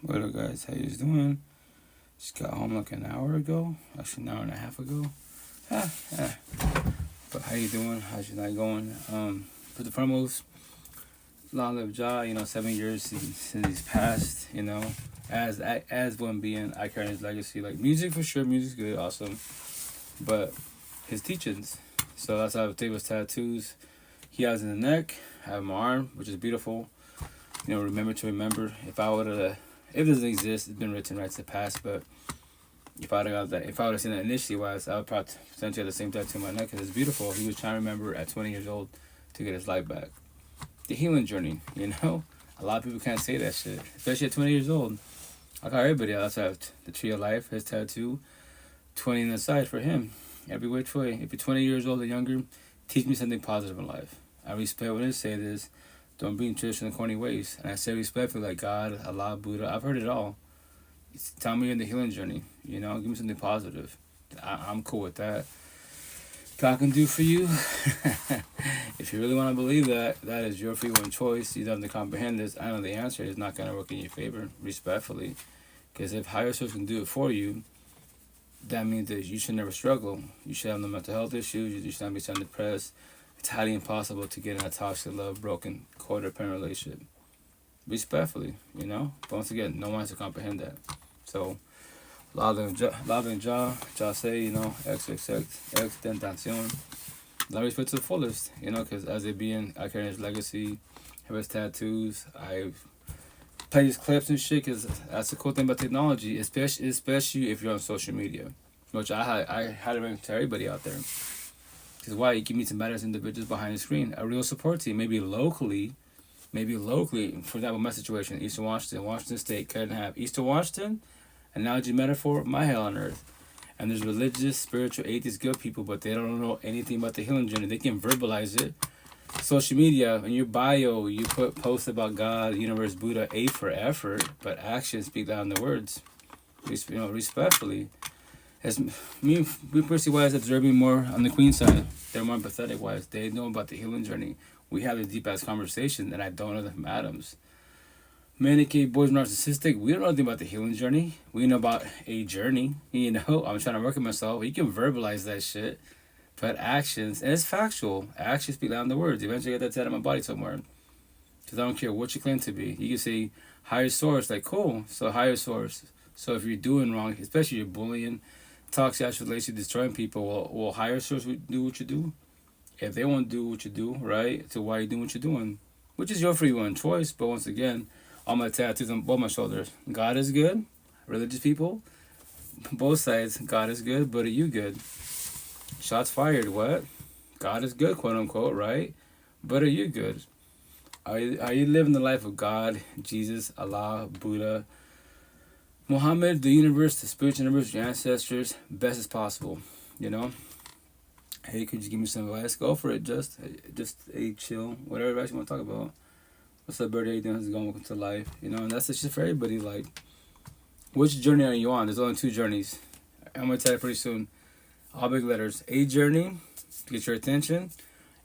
What up, guys? How you doing? Just got home like an hour ago. Actually, an hour and a half ago. Ah, ah. But how you doing? How's your night going? For the foremost, long live Ja. 7 years since he's passed. As one being, I carry his legacy. Like music for sure, music's good, awesome. But his teachings. So that's how I take his tattoos. He has in the neck. I have my arm, which is beautiful. Remember to remember. If it doesn't exist, it's been written right to the past. But if I would have seen that initially, I would probably potentially have the same tattoo on my neck because it's beautiful. He was trying to remember at 20 years old to get his life back. The healing journey, A lot of people can't say that shit, especially at 20 years old. I got everybody else have the tree of life, his tattoo, 20 on the side for him. Every which way. If you're 20 years old or younger, teach me something positive in life. I respect when they say this. Don't be in traditional corny ways. And I say respectfully, like God, Allah, Buddha. I've heard it all. Tell me you're in the healing journey. Give me something positive. I'm cool with that. God can do for you. If you really want to believe that, that is your free will choice. You don't have to comprehend this. I know the answer is not going to work in your favor, respectfully. Because if higher source can do it for you, that means that you should never struggle. You should have no mental health issues. You should not be so depressed. It's highly impossible to get in a toxic, love broken, codependent relationship. Respectfully, But once again, no one has to comprehend that. So, love and Ja say, S06, extentacion. Love respect to the fullest, because as a being, I carry his legacy, have his tattoos. I play his clips and shit, because that's the cool thing about technology, especially if you're on social media, which I had to recommend to everybody out there. Because why? You can meet some badass individuals behind the screen, a real support team, maybe locally, for example, my situation, Eastern Washington State, cut in half. Eastern Washington, analogy, metaphor, my hell on earth. And there's religious, spiritual, atheist, good people, but they don't know anything about the healing journey. They can verbalize it. Social media, in your bio, you put posts about God, universe, Buddha, A for effort, but actions speak louder than the words. Respectfully. As me personally wise observing more on the queen side, they're more empathetic wise. They know about the healing journey. We have a deep ass conversation that I don't know from Adams. Medicaid boys narcissistic, we don't know anything about the healing journey. We know about a journey. I'm trying to work on myself. You can verbalize that shit. But actions, and it's factual. Actions speak louder than the words. Eventually I get that tattooed on my body somewhere. Because I don't care what you claim to be. You can say higher source, like cool. So higher source. So if you're doing wrong, especially you're bullying, toxic relationship, destroying people, will higher source do what you do? If they won't do what you do, right? So why are you doing what you're doing? Which is your free will and choice. But once again, all my tattoos on both my shoulders. God is good. Religious people, both sides. God is good, but are you good? Shots fired. What? God is good, quote unquote, right? But are you good? Are you living the life of God, Jesus, Allah, Buddha, Muhammad, the universe, the spiritual universe, your ancestors, best as possible? Hey, could you give me some advice? Go for it. Just a chill, whatever advice you want to talk about. What's up, birthday? How's it going? Welcome to life. And that's the shit for everybody. Like, which journey are you on? There's only two journeys. I'm gonna tell you pretty soon. All big letters. A journey to get your attention.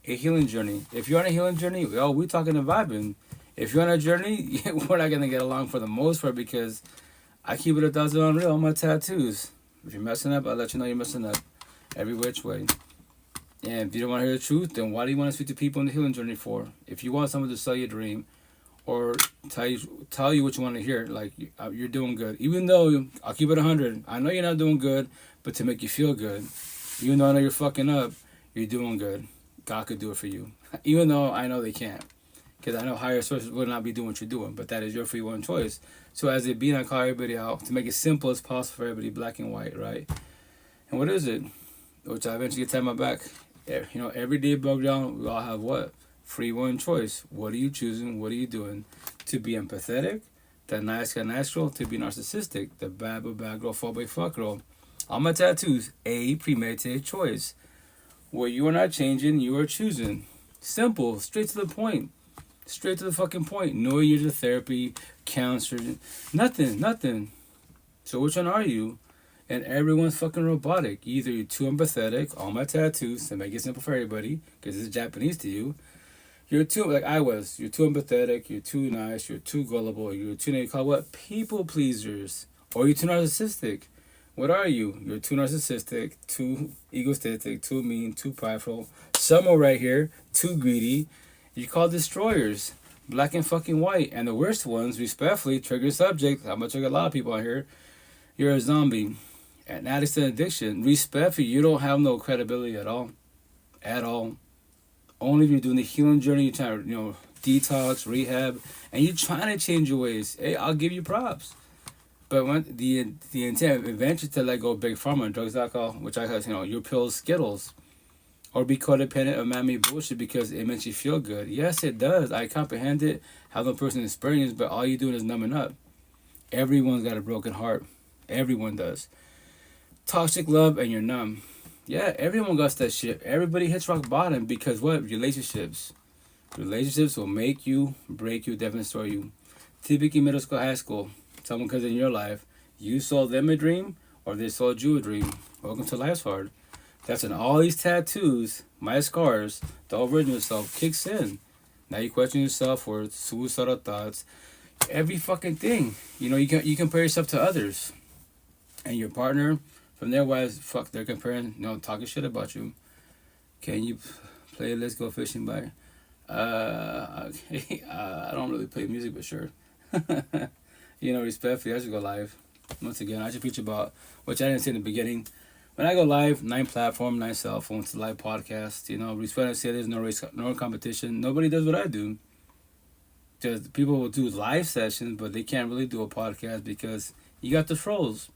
A healing journey. If you're on a healing journey, we're talking and vibing. If you're on a journey, we're not gonna get along for the most part because I keep it 1,000 on real on my tattoos. If you're messing up, I'll let you know you're messing up. Every which way. And if you don't want to hear the truth, then why do you want to speak to people in the healing journey for? If you want someone to sell you a dream or tell you what you want to hear, like you're doing good. Even though, I'll keep it 100. I know you're not doing good, but to make you feel good. Even though I know you're fucking up, you're doing good. God could do it for you. Even though I know they can't. Because I know higher sources will not be doing what you're doing, but that is your free will and choice. So as a being, I call everybody out to make it simple as possible for everybody, black and white, right? And what is it? Which I eventually get to my back. Every day broke down, we all have what? Free will and choice. What are you choosing? What are you doing? To be empathetic, the nice guy natural, to be narcissistic, the bad boy bad girl, fuck boy fuck girl. All my tattoos, a premeditated choice. Where you are not changing, you are choosing. Simple, straight to the point. Straight to the fucking point. No years of therapy, counselor, nothing. So which one are you? And everyone's fucking robotic. Either you're too empathetic, all my tattoos, to make it simple for everybody, because it's Japanese to you. you're too, like I was, you're too empathetic, you're too nice, you're too gullible, you're too, you call what? People pleasers. Or you're too narcissistic. What are you? You're too narcissistic, too egotistic, too mean, too prideful. Some are right here, too greedy. You call destroyers. Black and fucking white. And the worst ones, respectfully, trigger subject. I'm gonna trigger a lot of people out here. You're a zombie. An addict to addiction. Respectfully, you don't have no credibility at all. At all. Only if you're doing the healing journey, you're trying to, detox, rehab, and you're trying to change your ways. Hey, I'll give you props. But when the intent eventually to let go of big pharma, drugs, alcohol, which I have, your pills, Skittles, or be codependent of man-made bullshit because it makes you feel good. Yes, it does. I comprehend it. Have no personal experience, but all you're doing is numbing up. Everyone's got a broken heart. Everyone does. Toxic love and you're numb. Yeah, everyone got that shit. Everybody hits rock bottom because what? Relationships. Relationships will make you, break you, definitely destroy you. Typically middle school, high school. Someone comes in your life. You sold them a dream or they sold you a dream. Welcome to Life's Hard. That's when all these tattoos, my scars, the original self kicks in. Now you question yourself for suicidal thoughts. Every fucking thing. You compare yourself to others. And your partner, from their wives, fuck, they're comparing, talking shit about you. Can you play Let's Go Fishing by? Okay. I don't really play music, but sure. Respectfully, I should go live. Once again, I should preach about, which I didn't say in the beginning. When I go live, 9 platform, 9 cell phones, live podcast, respect, I say there's no race, no competition. Nobody does what I do. Because people will do live sessions, but they can't really do a podcast because you got the trolls.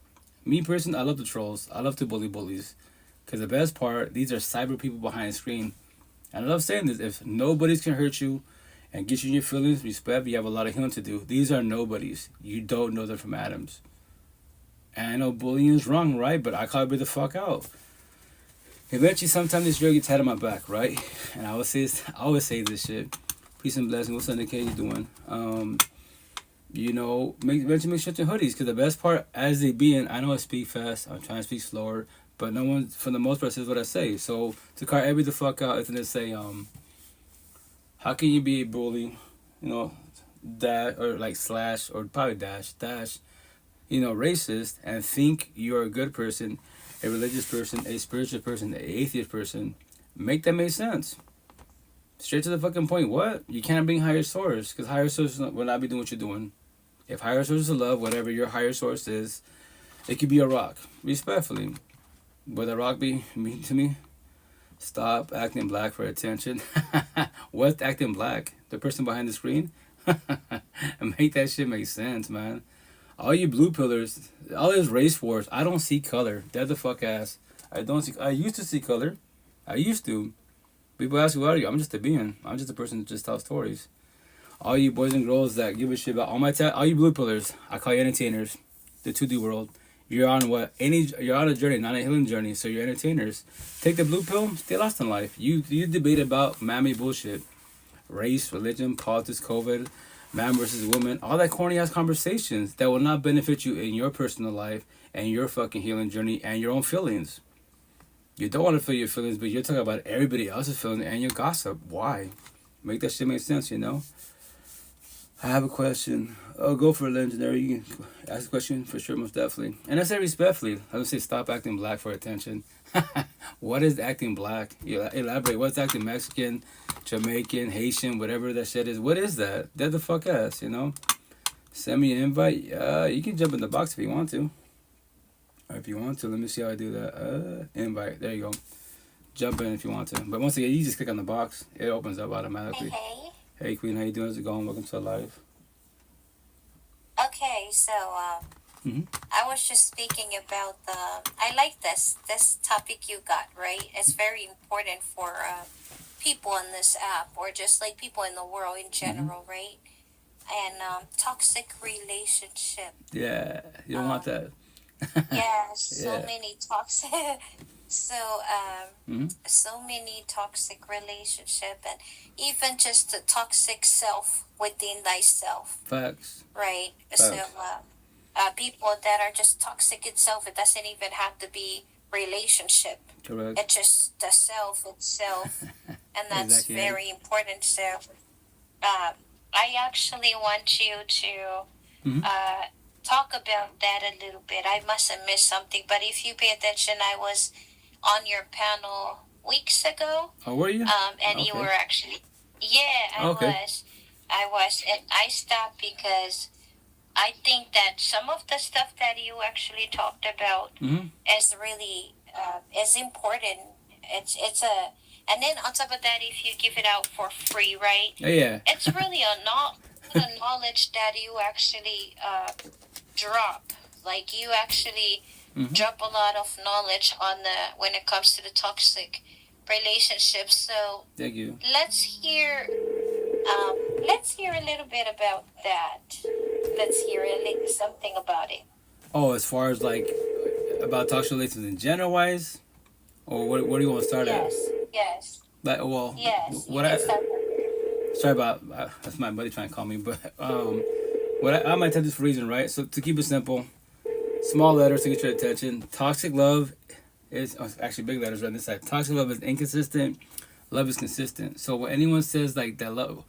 Me personally, I love the trolls. I love to bully bullies. Because the best part, these are cyber people behind the screen. And I love saying this, if nobodies can hurt you and get you in your feelings, respect, you have a lot of healing to do. These are nobodies. You don't know them from Adams. And I know bullying is wrong, right? But I call it the fuck out. Eventually, sometimes this girl gets head on my back, right? And I always say this shit. Peace and blessings. What's up, Nikki? How you doing? Eventually make shirts and hoodies. Because the best part, as they being, I know I speak fast. I'm trying to speak slower. But no one, for the most part, says what I say. So, to call every the fuck out, it's going to say, how can you be a bully? That, or like slash, or probably dash, racist, and think you're a good person, a religious person, a spiritual person, an atheist person. Make that make sense. Straight to the fucking point. What? You can't bring higher source, because higher source will not be doing what you're doing. If higher source is love, whatever your higher source is, it could be a rock. Respectfully. Would a rock be mean to me? Stop acting black for attention. What's acting black? The person behind the screen? Make that shit make sense, man. All you blue pillars, all this race wars, I don't see color. Dead the fuck ass. I used to see color. I used to. People ask, what are you? I'm just a being. I'm just a person that just tells stories. All you boys and girls that give a shit about all you blue pillars, I call you entertainers. The 2D world. You're on you're on a journey, not a healing journey, so you're entertainers. Take the blue pill, stay lost in life. You debate about mammy bullshit. Race, religion, politics, COVID, man versus woman, all that corny ass conversations that will not benefit you in your personal life and your fucking healing journey and your own feelings. You don't want to feel your feelings, but you're talking about everybody else's feelings and your gossip. Why? Make that shit make sense, I have a question. Oh, go for it, legendary. You can ask a question for sure, most definitely. And I say respectfully. I don't say stop acting black for attention. What is acting black? You elaborate. What's acting Mexican, Jamaican, Haitian, whatever that shit is? What is that? Dead the fuck ass, Send me an invite. You can jump in the box if you want to. Or if you want to, let me see how I do that. Invite. There you go. Jump in if you want to. But once again, you just click on the box. It opens up automatically. Hey. Hey, Queen. How you doing? How's it going? Welcome to Live. Okay, so I was just speaking about I like this topic you got, right? It's very important for people in this app, or just like people in the world in general, right? And toxic relationship. Yeah, you don't want that. So many toxic. So so many toxic relationship, and even just the toxic self within thyself. Facts. Right. Facts. So people that are just toxic itself, it doesn't even have to be relationship. Correct. It's just the self itself. and that's Exactly. very important. So, I actually want you to Mm-hmm. talk about that a little bit. I must have missed something, but if you pay attention, I was on your panel weeks ago. Oh, were you? And you Okay. were actually, yeah, Okay. I was, and I stopped because I think that some of the stuff that you actually talked about Mm-hmm. is really is important. It's a, and then on top of that, if you give it out for free, right? Yeah. It's really a knowledge that you actually drop. Like you actually Mm-hmm. drop a lot of knowledge on the when it comes to the toxic relationships. So Thank you. let's hear a little bit about that. Let's hear something about it. Oh, as far as like about toxic relations in general wise, or what do you want to start Yes, at? yes, Like, well, yes. You what can I start. sorry about that's my buddy trying to call me, but what I might tell this for a reason, right? So to keep it simple, small letters to get your attention. Toxic love is actually big letters right on this side. Toxic love is inconsistent. Love is consistent. So when anyone says like that love,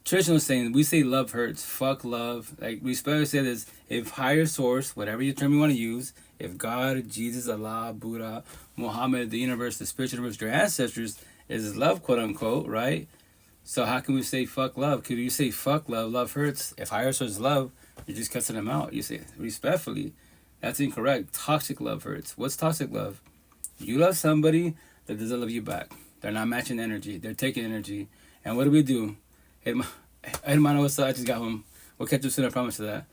traditional saying, we say love hurts. Fuck love. Like we especially say this: if higher source, whatever your term you want to use, if God, Jesus, Allah, Buddha, Muhammad, the universe, the spiritual universe, your ancestors is love, quote unquote, right? So how can we say fuck love? Could you say fuck love? Love hurts. If higher source is love, you're just cussing them out. You say respectfully. That's incorrect. Toxic love hurts. What's toxic love? You love somebody that doesn't love you back. They're not matching energy. They're taking energy. And what do? Hey, hermano, what's up? I just got home. We'll catch up soon, I promise you that.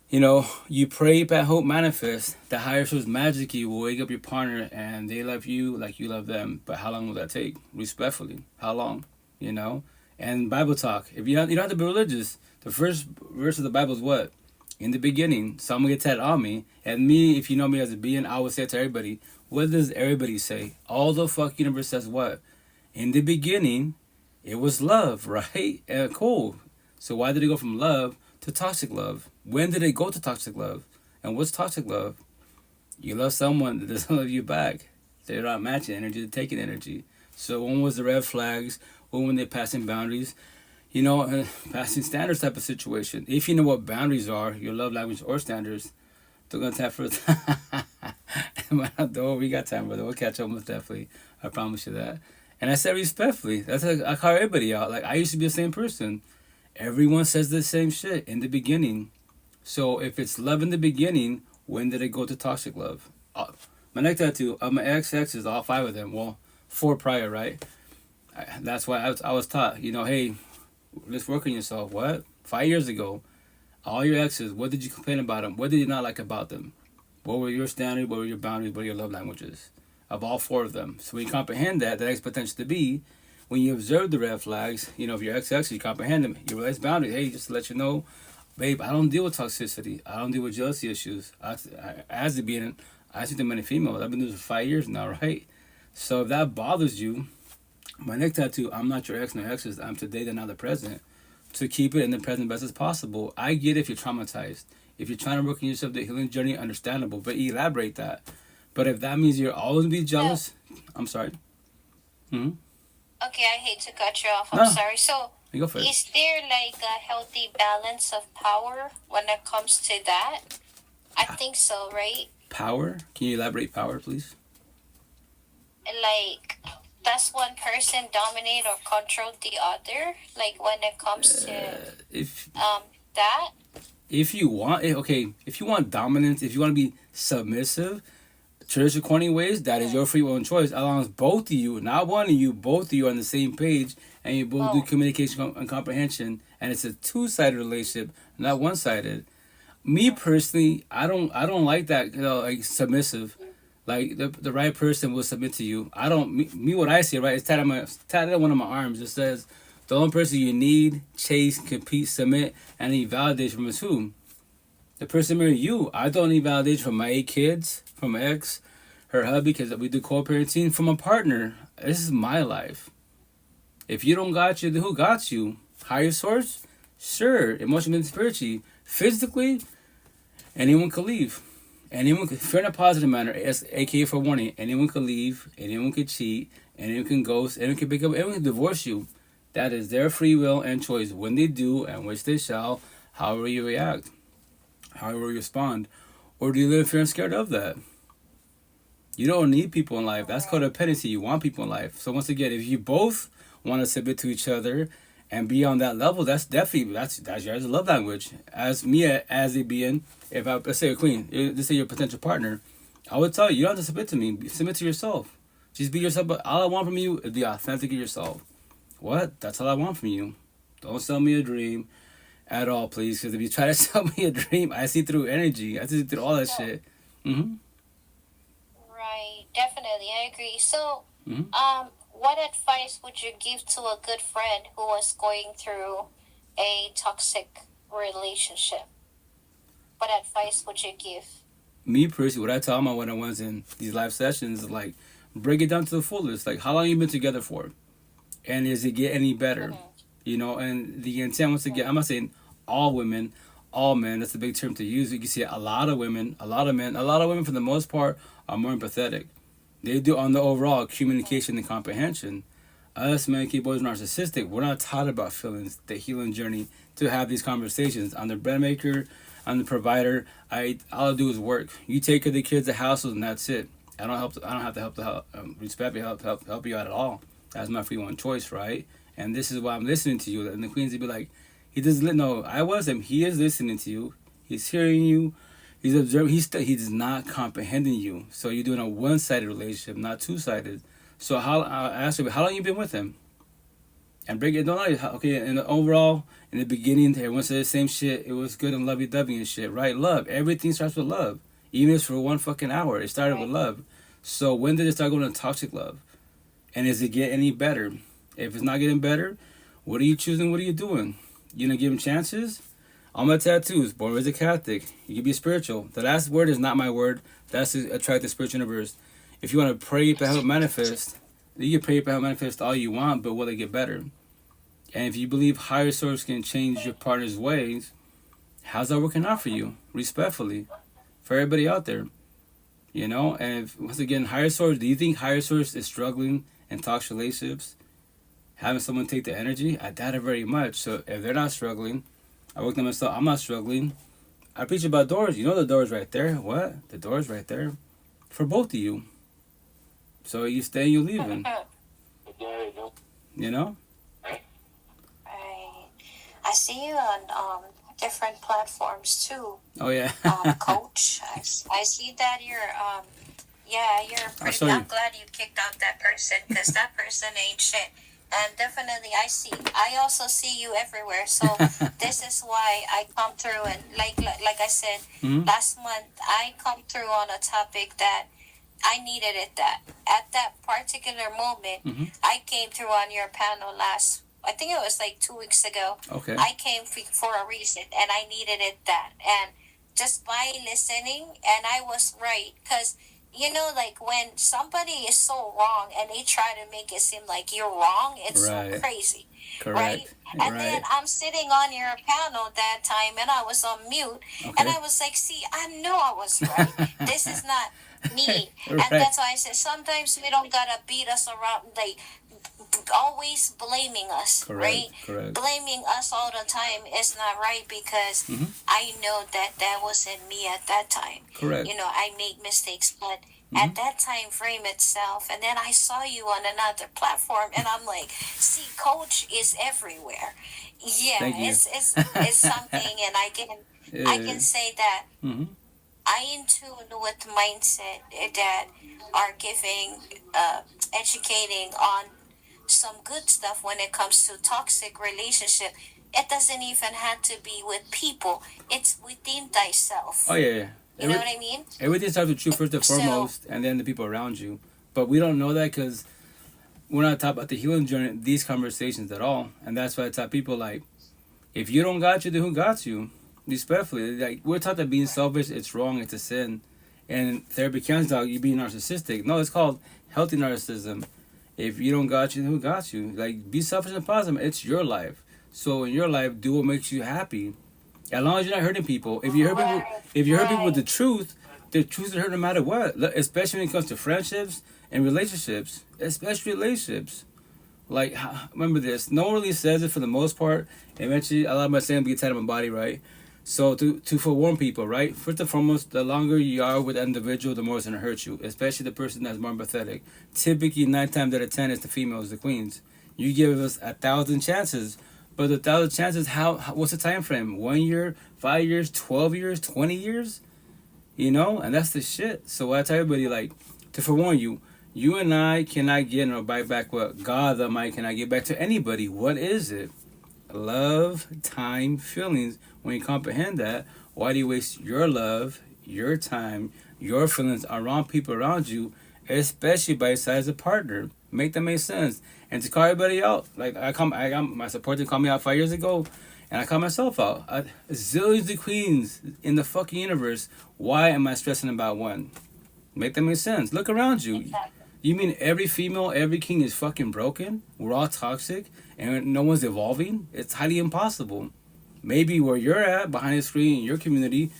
You know, you pray, but hope manifest. The higher source magically will wake up your partner and they love you like you love them. But how long will that take? Respectfully. How long? You know? And Bible talk. If you don't have to be religious. The first verse of the Bible is what? In the beginning, someone gets that on me. And me, if you know me as a being, I would say it to everybody. What does everybody say? All the fuck universe says what? In the beginning, it was love, right? Cool. So why did it go from love to toxic love? When did it go to toxic love? And what's toxic love? You love someone that doesn't love you back. They're not matching energy, they're taking energy. So when was the red flags? When they're passing boundaries? You know, passing standards type of situation. If you know what boundaries are, your love language or standards, they're going to tap first. We got time, brother. We'll catch up most definitely. I promise you that. And I said respectfully. That's like I call everybody out. Like I used to be the same person. Everyone says the same shit in the beginning. So if it's love in the beginning, when did it go to toxic love? My next tattoo, my ex-exes, all 5 of them. Well, 4 prior, right? That's why I was taught, you know, hey, let's work on yourself. What? 5 years ago, all your exes, what did you complain about them? What did you not like about them? What were your standards? What were your boundaries? What are your love languages? Of all 4 of them. So when you comprehend that, the next potential to be, when you observe the red flags, you know, if your ex, you comprehend them. You realize boundaries. Hey, just to let you know, babe, I don't deal with toxicity. I don't deal with jealousy issues. As a being, I see them many females. I've been doing this for 5 years now, right? So if that bothers you, my next tattoo, I'm not your ex, no exes. I'm today, then now the present. To keep it in the present best as possible. I get if you're traumatized. If you're trying to work on yourself, the healing journey, understandable. But elaborate that. But if that means you're always be jealous, I'm sorry. Mm-hmm. Okay, I hate to cut you off. I'm No, sorry. So, you go for it. is there like a healthy balance of power when it comes to that? I think so, right? Power? Can you elaborate power, please? Like, does one person dominate or control the other? Like when it comes to If that? if you want, okay, if you want dominance, if you want to be submissive, traditional corny ways, that is your free will and choice. As long as both of you, not one of you, both of you are on the same page, and you both do communication and comprehension, and it's a 2-sided relationship, not 1-sided. Me personally, I don't like that, you know, like submissive. Like the right person will submit to you. I don't me what I see, right? It's tatted on one of my arms. It says the only person you need, chase, compete, submit, and need validation from is who? The person married you. I don't need validation from my 8 kids, from my ex, her hubby, because we do co-parenting, from a partner. This is my life. If you don't got you, then who got you? Higher source? Sure. Emotionally and spiritually. Physically, anyone could leave. Anyone could, if you're in a positive manner, aka for warning, anyone could leave, anyone could cheat, anyone can ghost, anyone can pick up, anyone can divorce you. That is their free will and choice when they do, and which they shall, however you react, however you respond. Or do you live in fear and scared of that? You don't need people in life. That's codependency. You want people in life. So once again, if you both want to submit to each other and be on that level, that's definitely that's your love language. As me as a being, if I let's say a queen, let's say your potential partner, I would tell you, you don't have to submit to me. Submit to yourself. Just be yourself. But all I want from you is be authentic of yourself. What? That's all I want from you. Don't sell me a dream at all, please. Because if you try to sell me a dream, I see through energy. I see through all that shit. Mm-hmm. Right, definitely, I agree. So, Mm-hmm. what advice would you give to a good friend who was going through a toxic relationship? What advice would you give? Me personally, what I tell my one-on-ones in these live sessions is like, break it down to the fullest. Like, how long you been together for? And does it get any better? Mm-hmm. You know, and the intent, once again, I'm not saying all women, all men, that's a big term to use. You can see a lot of women, a lot of men, a lot of women for the most part are more empathetic. They do on the overall communication and comprehension. Us men, keep boys narcissistic. We're not taught about feelings, the healing journey, to have these conversations. I'm the bread maker, I'm the provider. All I do is work. You take care of the kids, the household, and that's it. I don't have to help respect you, help you out at all. That's my free one choice, right? And this is why I'm listening to you. And the queens would be like, he doesn't. No, I wasn't. He is listening to you. He's hearing you. He's observing. He's not comprehending you. So you're doing a one-sided relationship, not two-sided. So I asked her, how long you been with him? And break it down. Okay, and overall, in the beginning, everyone said the same shit. It was good and lovey-dovey and shit, right? Love. Everything starts with love. Even if it's for 1 fucking hour, it started with love. So when did it start going to toxic love? And does it get any better? If it's not getting better, what are you choosing? What are you doing? You gonna give him chances? All my tattoos, born as a Catholic. You can be spiritual. The last word is not my word. That's to attract the spiritual universe. If you want to pray to help manifest, you can pray to help manifest all you want, but will it get better? And if you believe higher source can change your partner's ways, how's that working out for you? Respectfully. For everybody out there. You know? And if, once again, higher source, do you think higher source is struggling in toxic relationships? Having someone take the energy? I doubt it very much. So if they're not struggling, I work on myself, I'm not struggling. I preach about doors. You know the door's right there. What? The door's right there. For both of you. So you stay, you leaving. You know? I see you on different platforms too. Oh yeah. Coach. I see that you're pretty. I'm glad you kicked out that person because that person ain't shit. And definitely, I also see you everywhere. So this is why I come through and like I said last month, I come through on a topic that I needed it. That at that particular moment, I came through on your panel I think it was like 2 weeks ago. Okay. I came for a reason, and I needed it that. And just by listening, and I was right, because, you know, like when somebody is so wrong and they try to make it seem like you're wrong, it's so crazy. Correct. Right? And then I'm sitting on your panel that time, and I was on mute, and I was like, see, I know I was right. This is not me. And that's why I said sometimes we don't gotta beat us around, like always blaming us, right? Correct. Blaming us all the time is not right because I know that wasn't me at that time. Correct. You know, I make mistakes, but at that time frame itself, and then I saw you on another platform, and I'm like, see, Coach is everywhere. Yeah, it's something, and I can say that I in tune with mindset that are giving, educating on some good stuff when it comes to toxic relationship. It doesn't even have to be with people. It's within thyself. Oh yeah. You know what I mean? Everything starts with you first and foremost, and then the people around you. But we don't know that because we're not taught about the healing journey, these conversations at all. And that's why I tell people, like, if you don't got you, then who got you? Respectfully. Like, we're taught that being selfish, it's wrong, it's a sin. And therapy counts out you being narcissistic. No, it's called healthy narcissism. If you don't got you, then who got you? Like, be selfish and positive. It's your life. So in your life, do what makes you happy. As long as you're not hurting people. If you hurt people with the truth, they're choosing her no matter what. Especially when it comes to friendships and relationships. Especially relationships. Like, remember this. No one really says it for the most part. Eventually, a lot of my saying gets out of my body, right? So to forewarn people, right? First and foremost, the longer you are with an individual, the more it's gonna hurt you. Especially the person that's more empathetic. Typically, 9 times out of 10, it's the females, the queens. You give us 1,000 chances, but the 1,000 chances, what's the time frame? 1 year, 5 years, 12 years, 20 years? You know, and that's the shit. So I tell everybody, like, to forewarn you, you and I cannot get or buy back what God the Almighty cannot give back to anybody. What is it? Love, time, feelings. When you comprehend that, why do you waste your love, your time, your feelings around people around you, especially by your side as a partner? Make that make sense. And to call everybody out, like I got my support team called me out 5 years ago, and I call myself out. Zillions of queens in the fucking universe. Why am I stressing about one? Make that make sense. Look around you. Exactly. You mean every female, every king is fucking broken? We're all toxic, and no one's evolving? It's highly impossible. Maybe where you're at, behind the screen, in your community,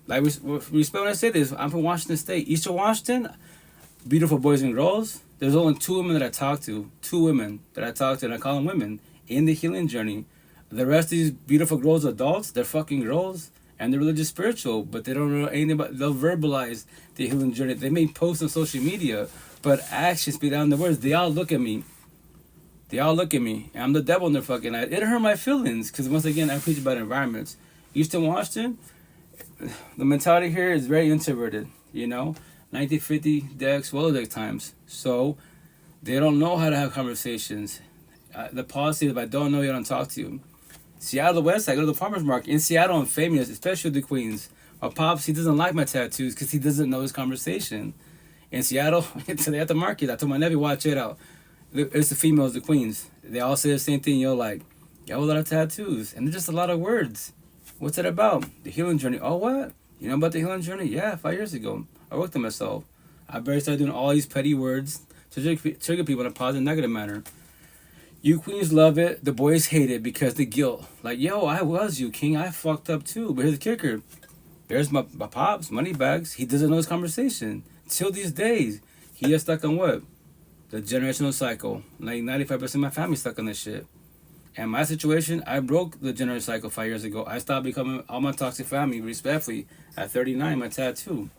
like, respect when I say this, I'm from Washington State. Eastern Washington, beautiful boys and girls. There's only 2 women that I talk to. 2 women that I talk to, and I call them women, in the healing journey. The rest of these beautiful girls, adults, they're fucking girls, and they're religious spiritual, but they don't know anything about, they'll verbalize the healing journey. They may post on social media, but actions speak down the words. They all look at me. They all look at me. And I'm the devil in their fucking eyes. It hurt my feelings, because once again, I preach about environments. Eastern Washington, the mentality here is very introverted, you know? 1950 decks, Deck times. So they don't know how to have conversations. The policy is, if I don't know you, I don't talk to you. Seattle West, I go to the farmer's market. In Seattle, I'm famous, especially the queens. My pops, he doesn't like my tattoos because he doesn't know his conversation. In Seattle, today at the market, I told my nephew, watch it out. It's the females, the queens. They all say the same thing. You're like, you have a lot of tattoos. And they're just a lot of words. What's it about? The healing journey. Oh, what? You know about the healing journey? Yeah, 5 years ago. I worked on myself. I barely started doing all these petty words to trigger people in a positive, negative manner. You queens love it. The boys hate it because the guilt. Like, yo, I was you, king. I fucked up too. But here's the kicker. There's my pops, money bags. He doesn't know his conversation. Till these days, he is stuck on what? The generational cycle. Like 95% of my family stuck on this shit. And my situation, I broke the generational cycle 5 years ago. I stopped becoming all my toxic family, respectfully, at 39, my tattoo.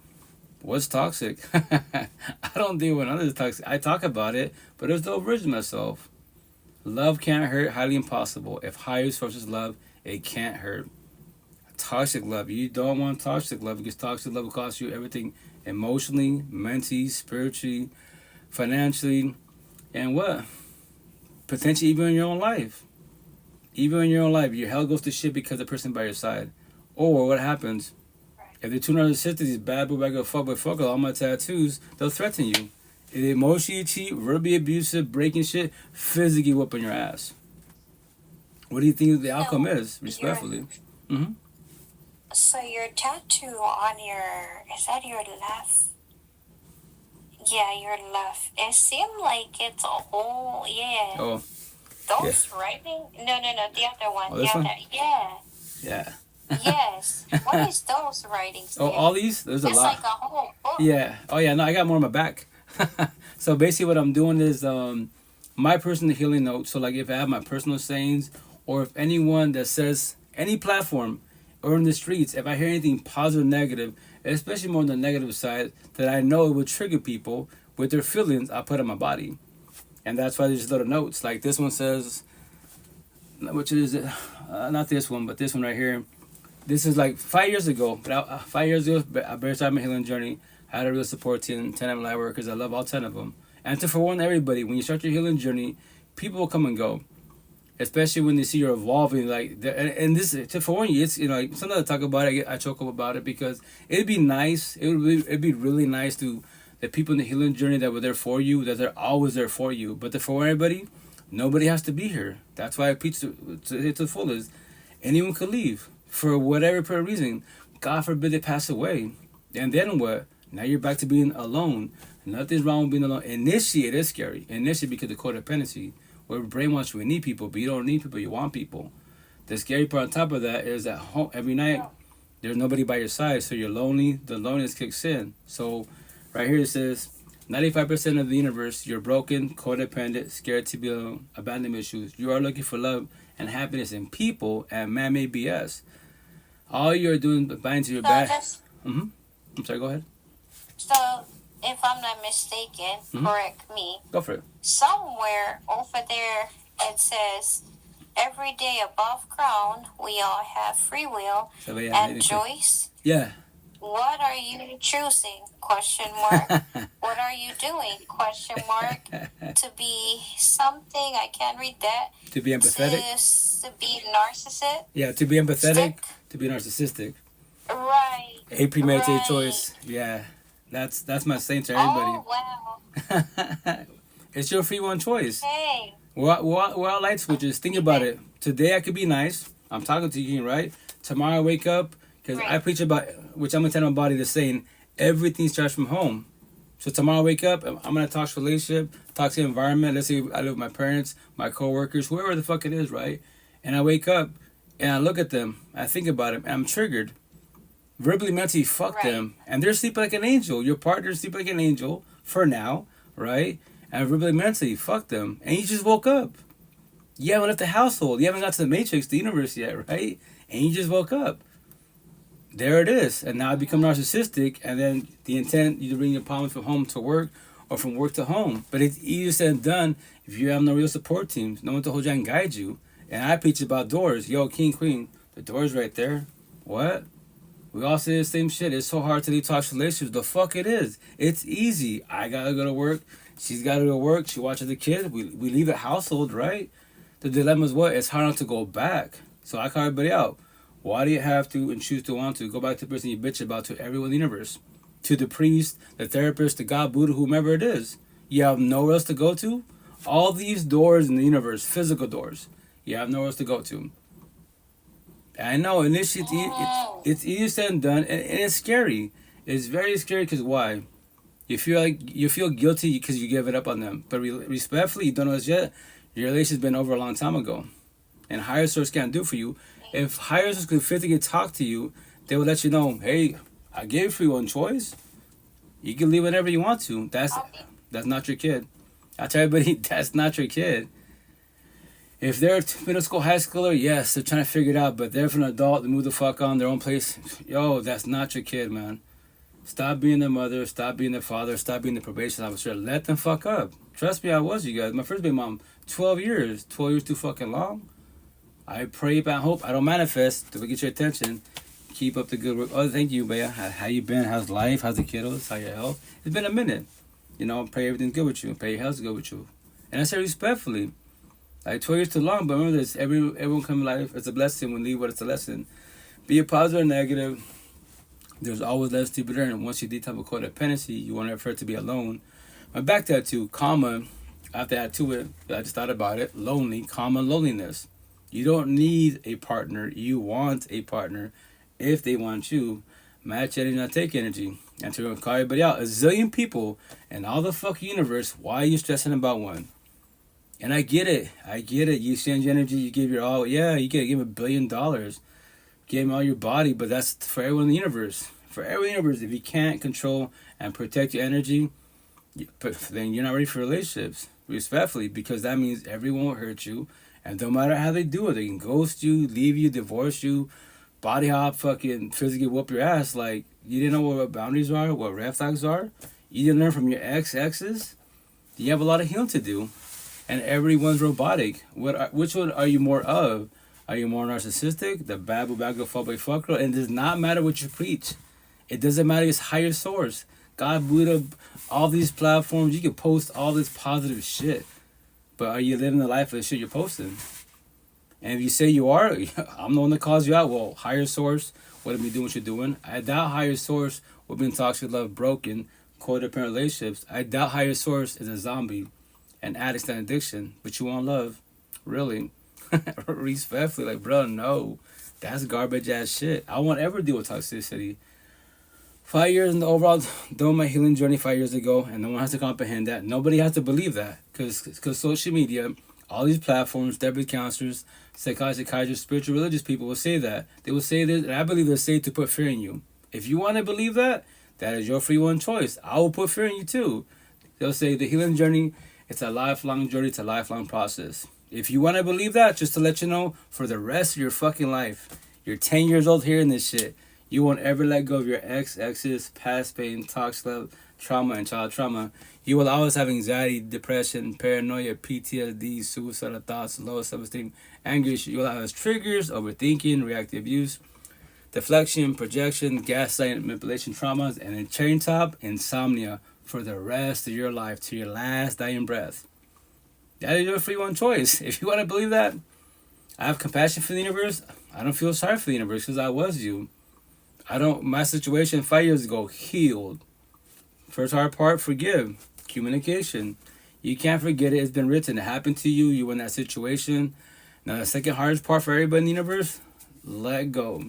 What's toxic? I don't deal with others toxic. I talk about it, but there's no version of myself. Love can't hurt, highly impossible. If higher sources love, it can't hurt. Toxic love, you don't want toxic love, because toxic love will cost you everything, emotionally, mentally, spiritually, financially, and what? Potentially even in your own life. Even in your own life, your hell goes to shit because the person by your side. Or what happens? If they're too narcissistic, these bad boy, go fuck with all my tattoos, they'll threaten you. If they emotionally cheat, verbally abusive, breaking shit, physically whooping your ass. What do you think the outcome is, respectfully? Mm-hmm. So your tattoo on is that your left? Yeah, your left. It seemed like it's a whole, yeah. Oh. Those writing? No, the other one. Oh, this one? Yeah. Yeah. Yes. What is those writings? Oh, all these? There's a lot. It's like a whole book. Yeah. Oh, yeah. No, I got more on my back. So basically what I'm doing is my personal healing notes. So like if I have my personal sayings, or if anyone that says, any platform or in the streets, if I hear anything positive or negative, especially more on the negative side, that I know it will trigger people with their feelings, I put on my body. And that's why there's little notes. Like this one says, which is it? Not this one, but this one right here. This is like 5 years ago. But 5 years ago, I barely started my healing journey. I had a real support team, 10 of my light workers. I love all 10 of them. And to forewarn everybody, when you start your healing journey, people will come and go. Especially when they see you're evolving. Like, and this, to forewarn you, it's, you know, like, sometimes I talk about it, I choke up about it, because it'd be nice, it'd be really nice to the people in the healing journey that were there for you, that they're always there for you. But to forewarn everybody, nobody has to be here. That's why I preach to the fullest. Anyone could leave for whatever reason. God forbid they pass away. And then what? Now you're back to being alone. Nothing's wrong with being alone. Initiate is scary. Initiate because of codependency. We're brainwashed. We need people, but you don't need people. You want people. The scary part on top of that is that every night There's nobody by your side, so you're lonely. The loneliness kicks in. So right here it says 95% of the universe, you're broken, codependent, scared to be alone, abandonment issues. You are looking for love and happiness in people and man-made BS. All you're doing is biting to your back. I'm sorry, go ahead. So, if I'm not mistaken, correct me. Go for it. Somewhere over there it says, every day above ground, we all have free will. And choice. Yeah. What are you choosing? Question mark. What are you doing? Question mark. To be something, I can't read that. To be empathetic. To be narcissist. Yeah, to be empathetic. To be narcissistic. Right. A premeditated choice. Yeah. That's my saying to everybody. Oh, wow. It's your free one choice. Hey. We're all light switches. Think about it. Today I could be nice. I'm talking to you, right? Tomorrow I wake up, because I preach about, which I'm going to tell my body the saying, everything starts from home. So tomorrow I wake up, I'm going to talk to relationship, talk to the environment. Let's say I live with my parents, my coworkers, whoever the fuck it is, right? And I wake up and I look at them. I think about it. And I'm triggered. Verbally, mentally, fuck them. And they're sleeping like an angel. Your partner's sleeping like an angel for now, right? And verbally, mentally, fuck them. And you just woke up. You haven't left the household. You haven't got to the matrix, the universe yet, right? And you just woke up. There it is. And now I become narcissistic. And then the intent, you bring your problems from home to work or from work to home. But it's easier said than done if you have no real support teams, no one to hold you and guide you. And I preach about doors. Yo, king, queen, the door's right there. What? We all say the same shit. It's so hard to leave toxic relationships. The fuck it is. It's easy. I gotta go to work. She's gotta go to work. She watches the kids. We leave the household, right? The dilemma is what? It's hard not to go back. So I call everybody out. Why do you have to and choose to want to go back to the person you bitch about, to everyone in the universe? To the priest, the therapist, the God, Buddha, whomever it is. You have nowhere else to go to? All these doors in the universe, physical doors, you have nowhere else to go to. I know initially it's easier said than done, and it's scary. It's very scary because why? You feel guilty because you give it up on them, but respectfully, you don't know this yet. Your relationship's been over a long time ago, and higher source can't do for you. If higher source could physically talk to you, they will let you know, hey, I gave you one choice. You can leave whenever you want to. That's not your kid. I tell everybody, that's not your kid. If they're middle school, high schooler, yes, they're trying to figure it out, but they're an adult, they move the fuck on their own place. Yo, that's not your kid, man. Stop being their mother, stop being their father, stop being the probation officer. Let them fuck up. Trust me, I was, you guys. My first baby mom, 12 years. 12 years too fucking long. I pray and hope. I don't manifest to get your attention. Keep up the good work. Oh, thank you, Bea. How you been? How's life? How's the kiddos? How your health? It's been a minute. You know, pray everything's good with you. Pray your health's good with you. And I say respectfully. Like 12 years too long, but remember this, everyone come in life, it's a blessing. When leave, what it's a lesson. Be it positive or negative, there's always less to be learned. And once you detach with codependency, you won't ever to be alone. My back tattoo, comma, after that to it, I just thought about it, lonely, comma, loneliness. You don't need a partner, you want a partner. If they want you, match energy, not take energy. And to call everybody out, a zillion people in all the fucking universe, why are you stressing about one? And I get it. You send your energy, you give your all. Yeah, you can give $1 billion. Give them all your body, but that's for everyone in the universe. For everyone in the universe, if you can't control and protect your energy, then you're not ready for relationships. Respectfully, because that means everyone will hurt you. And no matter how they do it, they can ghost you, leave you, divorce you, body hop, fucking physically whoop your ass. Like, you didn't know what boundaries are, what red flags are. You didn't learn from your exes. You have a lot of healing to do. And everyone's robotic. Which one are you more of? Are you more narcissistic? The bad girl, fuck girl? And it does not matter what you preach. It doesn't matter. It's higher source. God, Buddha, all these platforms. You can post all this positive shit. But are you living the life of the shit you're posting? And if you say you are, I'm the one that calls you out. Well, higher source wouldn't be doing what you're doing. I doubt higher source would be in toxic love, broken, codependent relationships. I doubt higher source is a zombie. And addicts and addiction, but you want love, really? Respectfully, like, bro, no, that's garbage ass shit. I won't ever deal with toxicity. 5 years in the overall, doing my healing journey 5 years ago, and no one has to comprehend that. Nobody has to believe that, because social media, All these platforms, therapy counselors, psychiatrists, spiritual religious people will say that. They will say this, and I believe they'll say to put fear in you. If you want to believe that, that is your free one choice. I will put fear in you too. They'll say the healing journey, it's a lifelong journey, it's a lifelong process. If you want to believe that, just to let you know, for the rest of your fucking life, you're 10 years old hearing this shit, you won't ever let go of your exes, past pain, toxic love, trauma, and child trauma. You will always have anxiety, depression, paranoia, PTSD, suicidal thoughts, low self-esteem, anger issues. You will have triggers, overthinking, reactive abuse, deflection, projection, gaslighting, manipulation, traumas, and in chain top, insomnia for the rest of your life to your last dying breath. That is your free one choice. If you want to believe that, I have compassion for the universe. I don't feel sorry for the universe because I was you. My situation 5 years ago, healed. First hard part, forgive. Communication. You can't forget it. It's been written. It happened to you. You were in that situation. Now, the second hardest part for everybody in the universe, let go.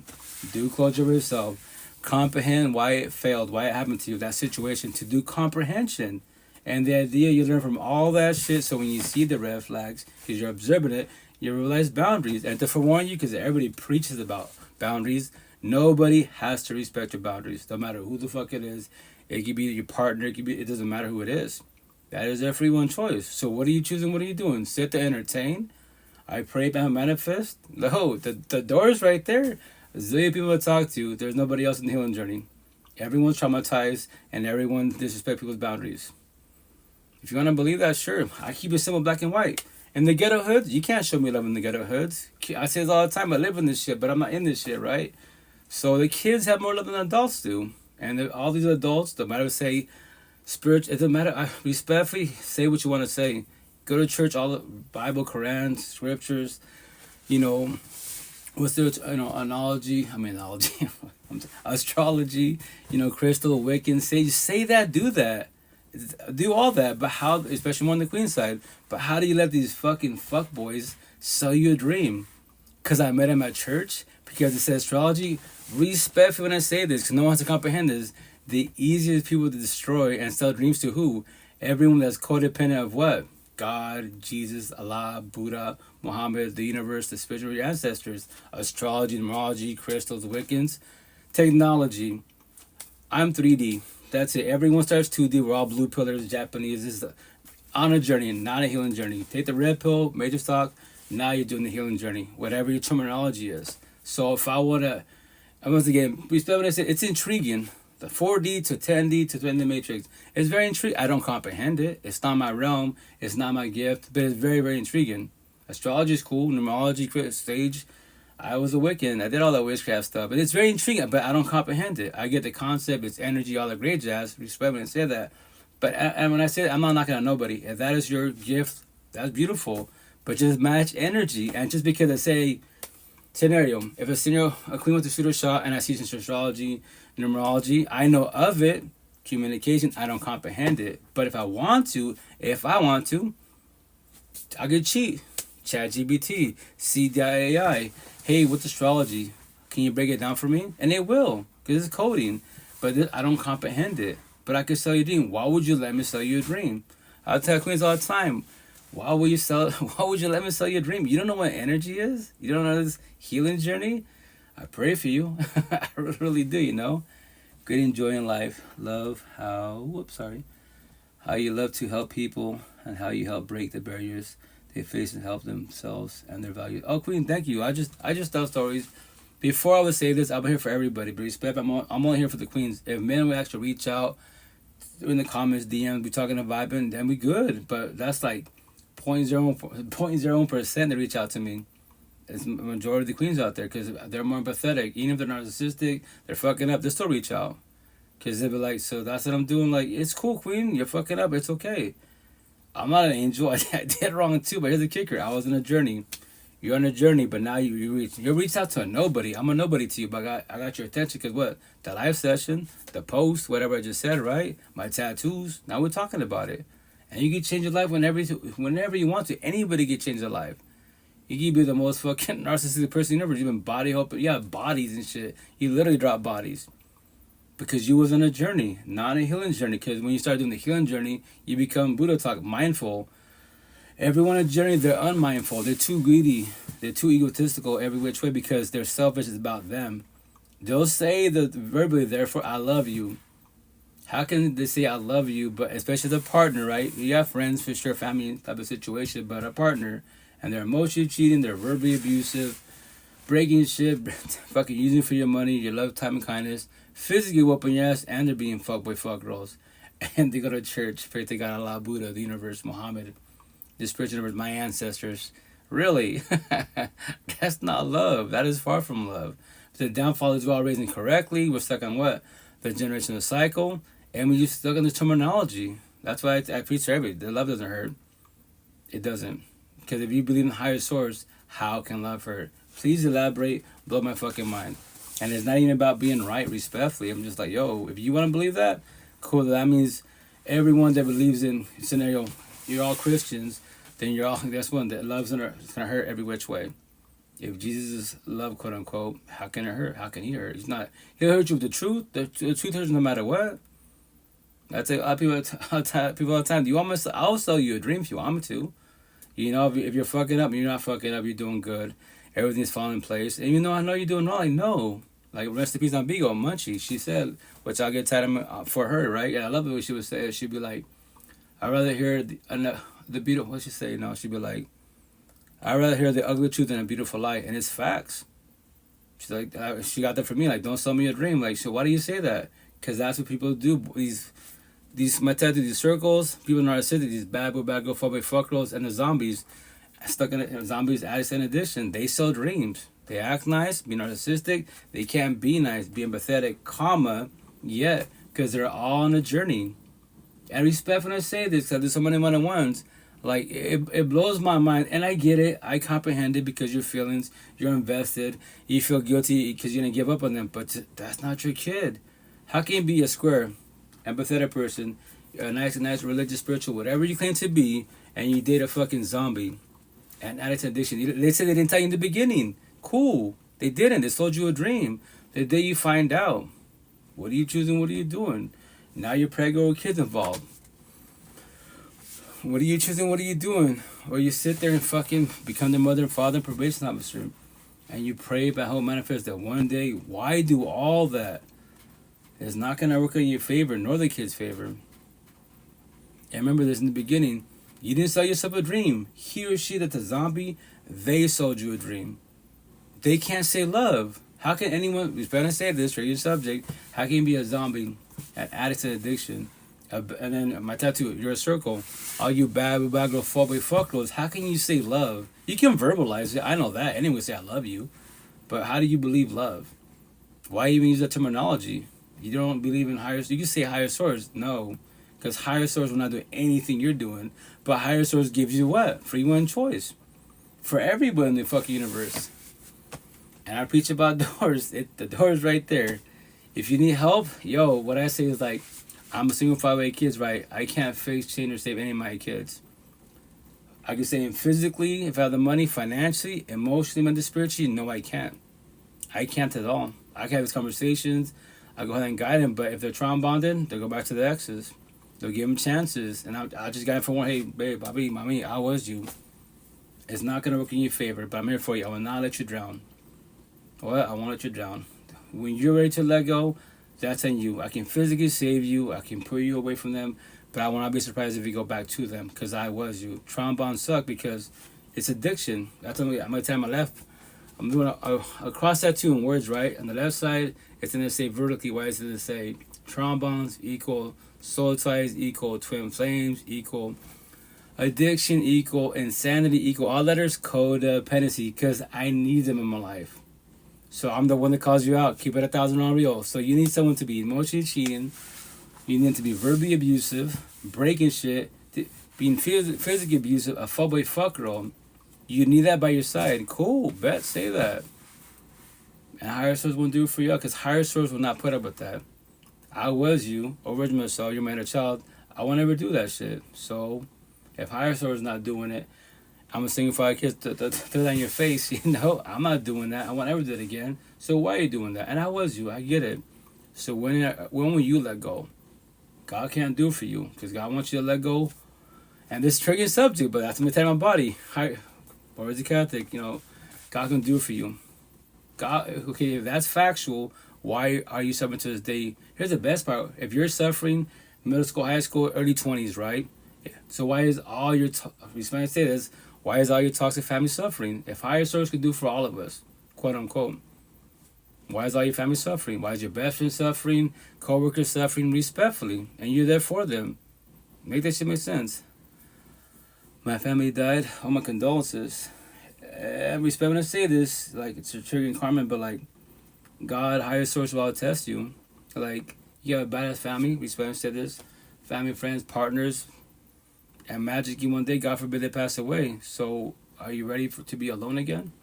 Do closure with yourself. Comprehend why it failed, why it happened to you, that situation. To do comprehension. And the idea you learn from all that shit, so when you see the red flags, because you're observing it, you realize boundaries. And to forewarn you, because everybody preaches about boundaries, nobody has to respect your boundaries, no matter who the fuck it is. It could be your partner, it doesn't matter who it is. That is their free one choice. So what are you choosing? What are you doing? Sit to entertain? I pray and manifest? No, the door is right there. A zillion people to talk to. There's nobody else in the healing journey. Everyone's traumatized and everyone disrespects people's boundaries. If you want to believe that, sure. I keep it simple, black and white. In the ghetto hoods, you can't show me love in the ghetto hoods. I say this all the time. I live in this shit, but I'm not in this shit, right? So the kids have more love than adults do. And all these adults, no matter say spirit, it doesn't matter. I respectfully say what you want to say. Go to church, all the Bible, Quran, scriptures, what's the analogy? Astrology, crystal, Wiccan. Say that, do that. Do all that, but how, especially on the queen side, but how do you let these fucking fuckboys sell you a dream? Because I met him at church, because it says astrology. Respectfully when I say this, because no one has to comprehend this, the easiest people to destroy and sell dreams to who? Everyone that's codependent of what? God, Jesus, Allah, Buddha, Muhammad, the universe, the spiritual ancestors, astrology, numerology, crystals, Wiccans, technology. I'm 3D. That's it. Everyone starts 2D. We're all blue pillars, Japanese. This is on a journey, not a healing journey. Take the red pill, major stock. Now you're doing the healing journey, whatever your terminology is. So if I want to, once again, respect what I said, it's intriguing. The 4D to 10D to 20 matrix. It's very intriguing. I don't comprehend it. It's not my realm. It's not my gift. But it's very, very intriguing. Astrology is cool. Numerology, stage. I was a Wiccan. I did all that witchcraft stuff. But it's very intriguing. But I don't comprehend it. I get the concept. It's energy, all the great jazz. Respect when I say that. But and when I say that, I'm not knocking on nobody. If that is your gift, that's beautiful. But just match energy. And just because I say, scenario, if a queen went to shoot a shot and I see some astrology, numerology, I know of it. Communication, I don't comprehend it. But if I want to, I could cheat. ChatGPT, C.AI. Hey, what's astrology? Can you break it down for me? And it will, because it's coding. But I don't comprehend it. But I could sell you a dream. Why would you let me sell you a dream? I tell queens all the time, why would you let me sell you a dream? You don't know what energy is? You don't know this healing journey? I pray for you. I really do, Good enjoying life. Love how you love to help people and how you help break the barriers they face and help themselves and their values. Oh, Queen, thank you. I just tell stories. Before I would say this, I'm here for everybody. But respect, I'm only here for the queens. If men would actually reach out in the comments, DMs, we talking and vibing, then we good. But that's like 0.01% to reach out to me. It's the majority of the queens out there because they're more empathetic. Even if they're narcissistic, they're fucking up, they still reach out. Because they'll be like, so that's what I'm doing. Like, it's cool, queen. You're fucking up. It's okay. I'm not an angel. I did wrong too, but here's the kicker. I was on a journey. You're on a journey, but now you reached out to a nobody. I'm a nobody to you, but I got your attention because what? The live session, the post, whatever I just said, right? My tattoos. Now we're talking about it. And you can change your life whenever you want to. Anybody can change their life. You can be the most fucking narcissistic person you ever. You've been body hopping. You have bodies and shit. You literally drop bodies. Because you was on a journey, not a healing journey. Because when you start doing the healing journey, you become Buddha talk, mindful. Everyone on a journey, they're unmindful. They're too greedy. They're too egotistical every which way because they're selfish. It's about them. They'll say that verbally, therefore, I love you. How can they say I love you, but especially the partner, right? You have friends, for sure, family type of situation, but a partner, and they're emotionally cheating, they're verbally abusive, breaking shit, fucking using for your money, your love, time, and kindness, physically whooping your ass, and they're being fucked by fuck girls. And they go to church, pray to God, Allah, Buddha, the universe, Muhammad, the spiritual universe, my ancestors. Really? That's not love. That is far from love. The downfall is we're all raised incorrectly. We're stuck on what? The generational cycle. And we're just stuck on the terminology. That's why I preach to everybody. The love doesn't hurt. It doesn't. Because if you believe in higher source, how can love hurt? Please elaborate. Blow my fucking mind. And it's not even about being right respectfully. I'm just like, yo, if you want to believe that, cool. That means everyone that believes in scenario, you're all Christians, then you're all, that's one that love's gonna hurt every which way. If Jesus is love, quote unquote, how can it hurt? How can he hurt? He's not. He'll hurt you with the truth. The truth hurts no matter what. I tell people all the time. Do you want me to? I'll sell you a dream if you want me to. You know, if you're fucking up, you're not fucking up. You're doing good. Everything's falling in place. And you know, I know you're doing wrong. I know. Like rest in peace on Bigo, Munchie. She said, which I'll get tired of for her, right? And I love it when she would say. She'd be like, I'd rather hear the beautiful. What she say? No, she'd be like, I'd rather hear the ugly truth than a beautiful lie, and it's facts. She's like, she got that from me. Like, don't sell me a dream. Like, so why do you say that? Because that's what people do. These my tattoo, these circles, people narcissistic, these bad boy, bad girl, fuck girls, and the zombies stuck in it. Zombies, addicts, in addition, they sell dreams. They act nice, be narcissistic. They can't be nice, be empathetic, yet, because they're all on a journey. And respect when I say this, because there's so many one-on-ones. Like, it blows my mind, and I get it. I comprehend it because your feelings, you're invested. You feel guilty because you didn't give up on them, but that's not your kid. How can you be a square, empathetic person, a nice religious, spiritual, whatever you claim to be, and you date a fucking zombie, and addict to addiction? They said they didn't tell you in the beginning. Cool. They didn't. They sold you a dream. The day you find out, what are you choosing? What are you doing? Now you're pregnant with kids involved. What are you choosing? What are you doing? Or you sit there and fucking become the mother and father and probation officer, and you pray about how it manifests that one day. Why do all that? It's not going to work in your favor, nor the kid's favor. And remember this in the beginning. You didn't sell yourself a dream. He or she that's a zombie, they sold you a dream. They can't say love. How can anyone, we're going to say this for your subject, how can you be a zombie, an addict to addiction? And then my tattoo, you're a circle. All you bad girl, fuck girls, how can you say love? You can verbalize it. I know that. Anyone say I love you. But how do you believe love? Why even use that terminology? You don't believe in higher... You can say higher source. No. Because higher source will not do anything you're doing. But higher source gives you what? Free will and choice. For everyone in the fucking universe. And I preach about doors. The door's right there. If you need help, yo, what I say is like, I'm a single 5'8" kids, right? I can't fix, change, or save any of my kids. I can say physically, if I have the money, financially, emotionally, mentally, spiritually, no, I can't. I can't at all. I can have these conversations. I go ahead and guide them, but if they're trauma bonded, they'll go back to the exes. They'll give them chances, and I just guide them for one. Hey, babe, Bobby, mommy, I was you. It's not gonna work in your favor, but I'm here for you. I will not let you drown. Well, I won't let you drown. When you're ready to let go, that's on you. I can physically save you. I can pull you away from them, but I will not be surprised if you go back to them because I was you. Trauma bonds suck because it's addiction. That's I'm gonna tell my left. I'm doing a cross tattoo in words, right? On the left side, it's going to say vertically. Why does it say trauma bonds equal soul ties equal twin flames equal addiction equal insanity equal all letters codependency because I need them in my life. So I'm the one that calls you out. Keep it 1,000 on real. So you need someone to be emotionally cheating. You need to be verbally abusive, breaking shit, being physically abusive, a fuckboy fuck girl. You need that by your side. Cool, bet, say that. And higher source won't do it for you because higher source will not put up with that. I was you, original self, you're my inner child. I won't ever do that shit. So, if higher source is not doing it, I'm a single 5 kids to throw that in your face. You know, I'm not doing that. I won't ever do it again. So why are you doing that? And I was you. I get it. So when will you let go? God can't do it for you because God wants you to let go And this triggering subject, but that's the mentality of my body. Or is a Catholic, God can do it for you. God, okay, if that's factual, why are you suffering to this day? Here's the best part. If you're suffering, middle school, high school, early 20s, right? So why is all your, say this, why is all your toxic family suffering? If higher source could do for all of us, quote unquote. Why is all your family suffering? Why is your best friend suffering, co-workers suffering respectfully? And you're there for them. Make that shit make sense. My family died. All my condolences. And respect when I say this, like, it's a triggering comment, but like, God, higher source will test you. Like, you have a badass family. Respect when I say this. Family, friends, partners. And magically one day, God forbid, they pass away. So, are you ready to be alone again?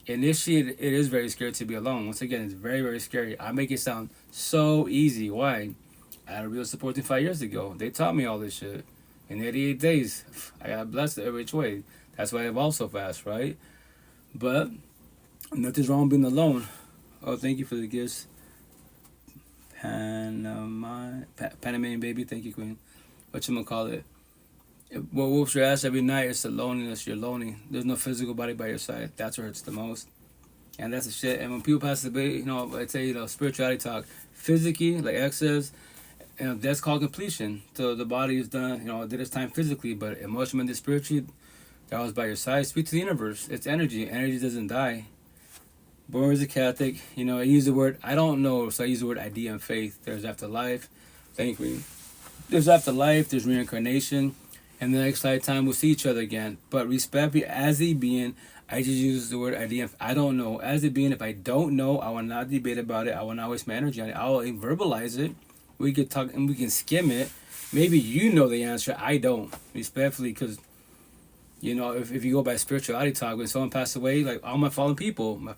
Initially, it is very scary to be alone. Once again, it's very, very scary. I make it sound so easy. Why? I had a real support team 5 years ago. They taught me all this shit. In 88 days, I got blessed every which way. That's why I evolved so fast, right? But nothing's wrong being alone. Oh, thank you for the gifts. Panamanian baby, thank you, Queen. Whatchamacallit. What whoops your ass every night is the loneliness. You're lonely. There's no physical body by your side. That's what hurts the most. And that's the shit. And when people pass away, I'd say, spirituality talk. Physically, like X says, that's called completion. So the body is done, did its time physically, but emotionally and spiritually, that was by your side. Speak to the universe. It's energy. Energy doesn't die. Born as a Catholic, I use the word, I don't know, so I use the word idea and faith. There's afterlife. Thank you. There's afterlife, there's reincarnation, and the next lifetime we'll see each other again. But respect me as a being, I just use the word idea. I don't know. As a being, if I don't know, I will not debate about it. I will not waste my energy on it. I will verbalize it. We could talk and we can skim it. Maybe you know the answer. I don't. Respectfully, because, if you go by spirituality talk, when someone passed away, like all my fallen people, I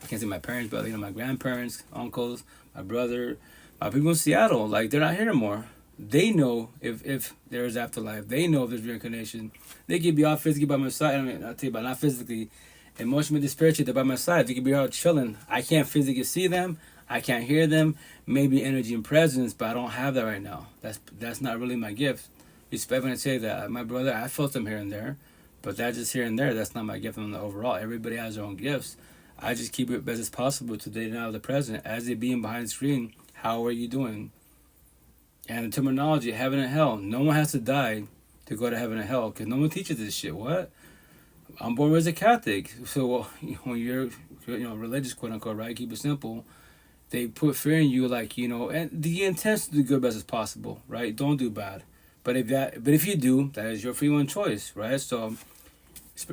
can't say my parents, but, my grandparents, uncles, my brother, my people in Seattle, like, they're not here anymore. They know if there's afterlife. They know if there's reincarnation. They could be all physically by my side. I'll tell you about not physically, emotionally, spiritually, they're by my side. They could be out chilling. I can't physically see them. I can't hear them. Maybe energy and presence, but I don't have that right now. That's not really my gift. Respect when I say that. My brother, I felt them here and there, but that's just here and there. That's not my gift on the overall. Everybody has their own gifts. I just keep it best as possible today, now, the present. As a being behind the screen, how are you doing? And the terminology, heaven and hell. No one has to die to go to heaven and hell, because no one teaches this shit. What? I'm born as a Catholic. So when you're, religious, quote unquote, right? Keep it simple. They put fear in you, like, and the intent is to do good best as possible, right? Don't do bad. But if you do, that is your free one choice, right? So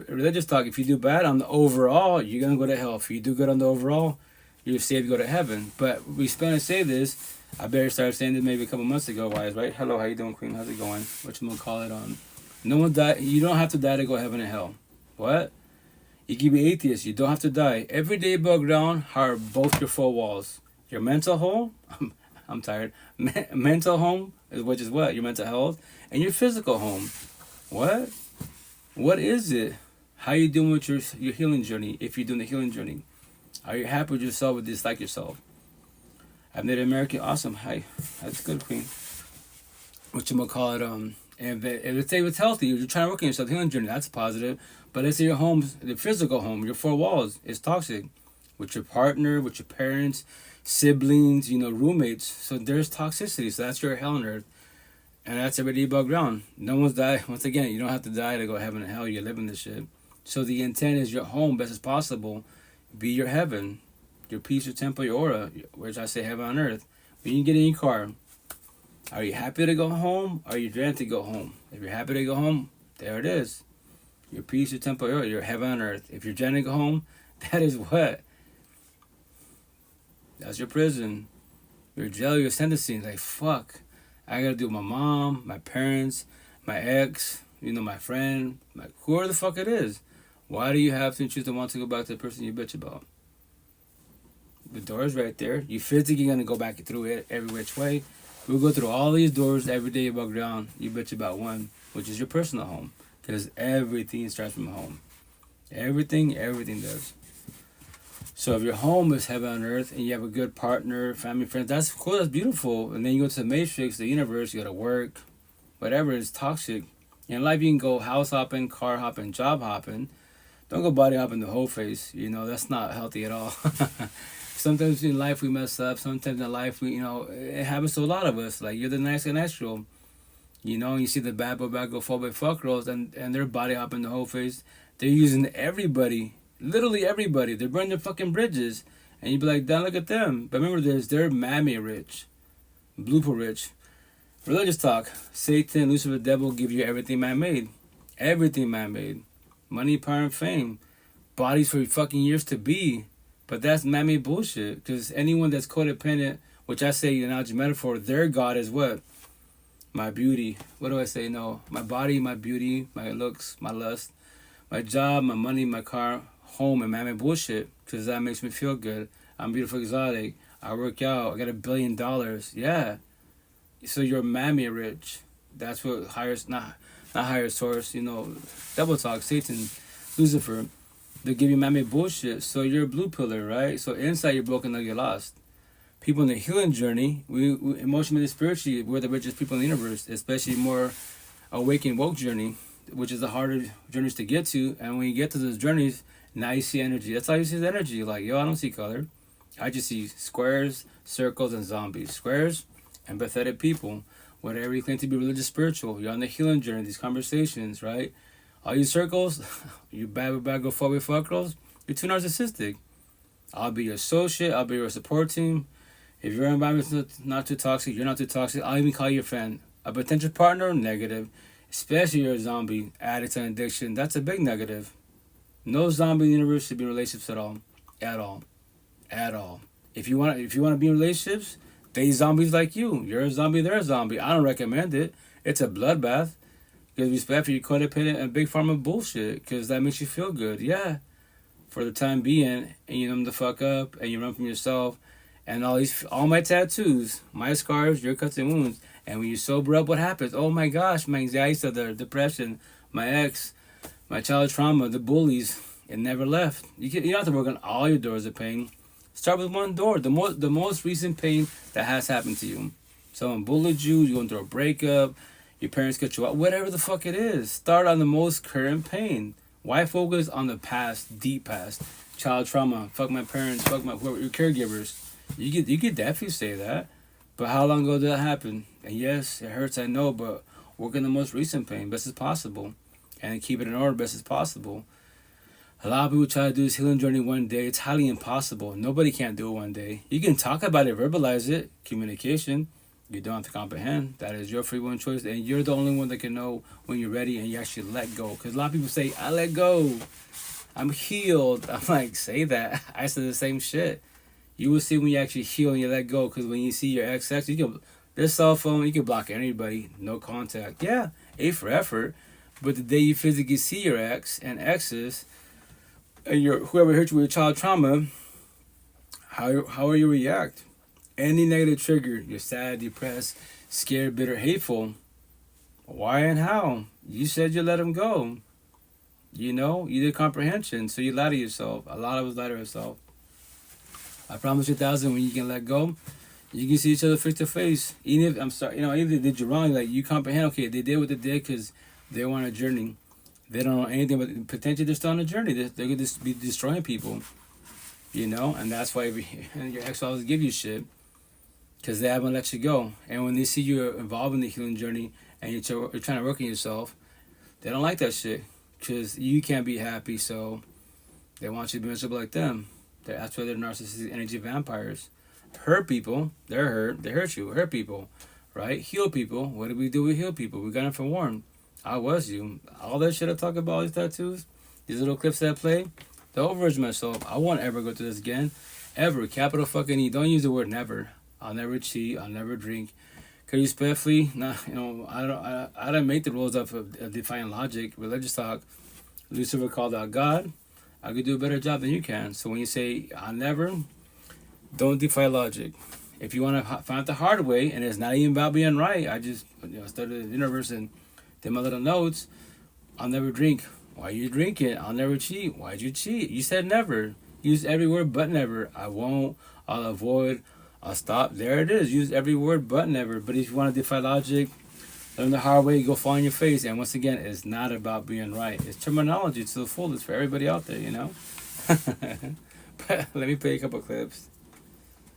religious talk, if you do bad on the overall, you're going to go to hell. If you do good on the overall, you're saved to go to heaven. But we spend to say this, I better start saying this maybe a couple months ago, wise, right? Hello, how you doing, Queen? How's it going? What you gonna call it? No one die. You don't have to die to go to heaven and hell. What? You can be atheist. You don't have to die. Every day above ground are both your four walls. Your mental home, I'm tired. Mental home, which is what? Your mental health, and your physical home. What? What is it? How you doing with your healing journey? If you're doing the healing journey, are you happy with yourself or dislike yourself? I'm Native American. Awesome. Hi. That's good, Queen. What you gonna call it? And let's say it's healthy. You're trying to work on yourself, the healing journey. That's positive. But let's say your home, the physical home, your four walls, is toxic. With your partner, with your parents, siblings, roommates. So there's toxicity. So that's your hell on earth. And that's every day above ground. No one's died. Once again, you don't have to die to go to heaven and hell. You're living this shit. So the intent is your home, best as possible, be your heaven. Your peace, your temple, your aura, which I say heaven on earth. When you get in your car, are you happy to go home? Or are you dreading to go home? If you're happy to go home, there it is. Your peace, your temple, your aura, your heaven on earth. If you're dreading to go home, that is what? That's your prison. Your jail, your sentencing. Like, fuck. I gotta deal with my mom, my parents, my ex, my friend, whoever the fuck it is. Why do you have to choose to want to go back to the person you bitch about? The door's right there. You physically gonna go back through it every which way. We'll go through all these doors every day above ground. You bitch about one, which is your personal home. Because everything starts from home. Everything does. So if your home is heaven on earth and you have a good partner, family, friends, that's cool, that's beautiful. And then you go to the matrix, the universe, you gotta work, whatever is toxic. In life, you can go house hopping, car hopping, job hopping. Don't go body hopping the whole face. That's not healthy at all. Sometimes in life we mess up. Sometimes in life it happens to a lot of us. Like, you're the nice and natural. You see the bad boy, bad girl, fuck girls, and they're body hopping the whole face. They're using everybody, literally everybody. They're burning their fucking bridges. And you'd be like, damn, look at them. But remember this, they're mammy rich, blooper rich. Religious talk. Satan, Lucifer, the devil give you everything man-made. Everything man-made. Money, power, and fame. Bodies for fucking years to be. But that's man-made bullshit. Because anyone that's codependent, which I say, analogy metaphor, their God is what? My beauty. What do I say? No. My body, my beauty, my looks, my lust. My job, my money, my car, home, and man-made bullshit. Because that makes me feel good. I'm beautiful, exotic. I work out. I got $1 billion. Yeah. So you're mammy rich. That's what not higher source, double talk, Satan, Lucifer. They give you mammy bullshit. So you're a blue pillar, right? So inside you're broken, like you're lost. People in the healing journey, we emotionally, spiritually, we're the richest people in the universe, especially more awakened, woke journey, which is the harder journeys to get to. And when you get to those journeys, now you see energy. That's how you see the energy. Like, I don't see color. I just see squares, circles, and zombies. Squares, empathetic people, whatever you claim to be religious, spiritual. You're on the healing journey, these conversations, right? All you circles, you bad girl, fuck girls, you're too narcissistic. I'll be your associate, I'll be your support team. If your environment's not too toxic, you're not too toxic, I'll even call you a friend. A potential partner, negative. Especially you're a zombie, addict and addiction, that's a big negative. No zombie in the universe should be in relationships at all. At all. At all. If you want to be in relationships, they zombies like you. You're a zombie, they're a zombie. I don't recommend it. It's a bloodbath. Because respect for your codependent and big pharma bullshit. Because that makes you feel good. Yeah. For the time being. And you numb the fuck up. And you run from yourself. And all my tattoos. My scars. Your cuts and wounds. And when you sober up, what happens? Oh my gosh. My anxiety, the depression. My ex. My childhood trauma. The bullies. It never left. You don't have to work on all your doors of pain. Start with one door. The most recent pain that has happened to you. Someone bullied you. You're going through a breakup. Your parents cut you out. Whatever the fuck it is. Start on the most current pain. Why focus on the past, deep past? Child trauma. Fuck my parents. Fuck your caregivers. You could definitely say that. But how long ago did that happen? And yes, it hurts, I know. But work on the most recent pain best as possible. And keep it in order best as possible. A lot of people try to do this healing journey one day. It's highly impossible. Nobody can do it one day. You can talk about it, verbalize it. Communication. You don't have to comprehend. That is your free will and choice. And you're the only one that can know when you're ready and you actually let go. Because a lot of people say, I let go. I'm healed. I'm like, say that. I said the same shit. You will see when you actually heal and you let go. Because when you see your ex, this cell phone, you can block anybody. No contact. Yeah, A for effort. But the day you physically see your ex and exes, and whoever hurt you with child trauma, how will you react? Any negative trigger, you're sad, depressed, scared, bitter, hateful. Why and how? You said you let them go. You did comprehension, so you lie to yourself. A lot of us lie to ourselves. I promise you, 1,000, when you can let go, you can see each other face to face. Even if they did you wrong, like, you comprehend, okay, they did what they did because they were on a journey. They don't know anything, but potentially they're still on a journey. They could just be destroying people, and that's why your ex always give you shit, because they haven't let you go. And when they see you involved in the healing journey and you're trying to work on yourself, they don't like that shit, because you can't be happy, so they want you to be miserable like them. That's why they're narcissistic energy vampires. Hurt people, they're hurt. They hurt you. Hurt people, right? Heal people. What do? We heal people. We got it from Forewarn. I was you. All that shit I talk about, all these tattoos, these little clips that I play, don't overage myself. I won't ever go through this again. Ever. Capital fucking E. Don't use the word never. I'll never cheat. I'll never drink. Because respectfully, I don't make the rules of defying logic, religious talk. Lucifer called out God. I could do a better job than you can. So when you say, I'll never, don't defy logic. If you want to find the hard way, and it's not even about being right, I just studied the universe and did my little notes. I'll never drink. Why you drinking? I'll never cheat. Why'd you cheat? You said never. Use every word but never. I won't. I'll avoid. I'll stop. There it is. Use every word but never. But if you want to defy logic, Learn the hard way, go fall on your face. And once again, it's not about being right. It's terminology to the fullest for everybody out there, you know? But let me play a couple clips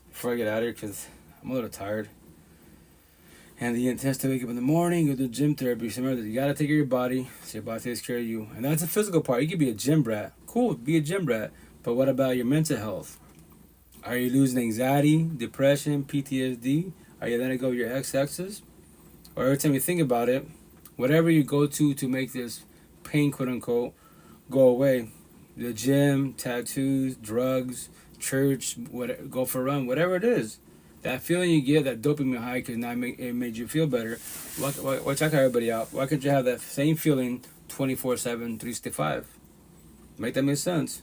before I get out of here because I'm a little tired. And the intent to wake up in the morning, go to gym therapy. So remember that you got to take care of your body so your body takes care of you. And that's the physical part. You could be a gym brat. Cool, be a gym brat. But what about your mental health? Are you losing anxiety, depression, PTSD? Are you letting go of your ex-exes? Or every time you think about it, whatever you go to make this pain, quote unquote, go away. The gym, tattoos, drugs, church, go for a run, whatever it is. That feeling you get, that dopamine high, because now it made you feel better. Why check everybody out? Why can't you have that same feeling 24/7, 365? Make that make sense?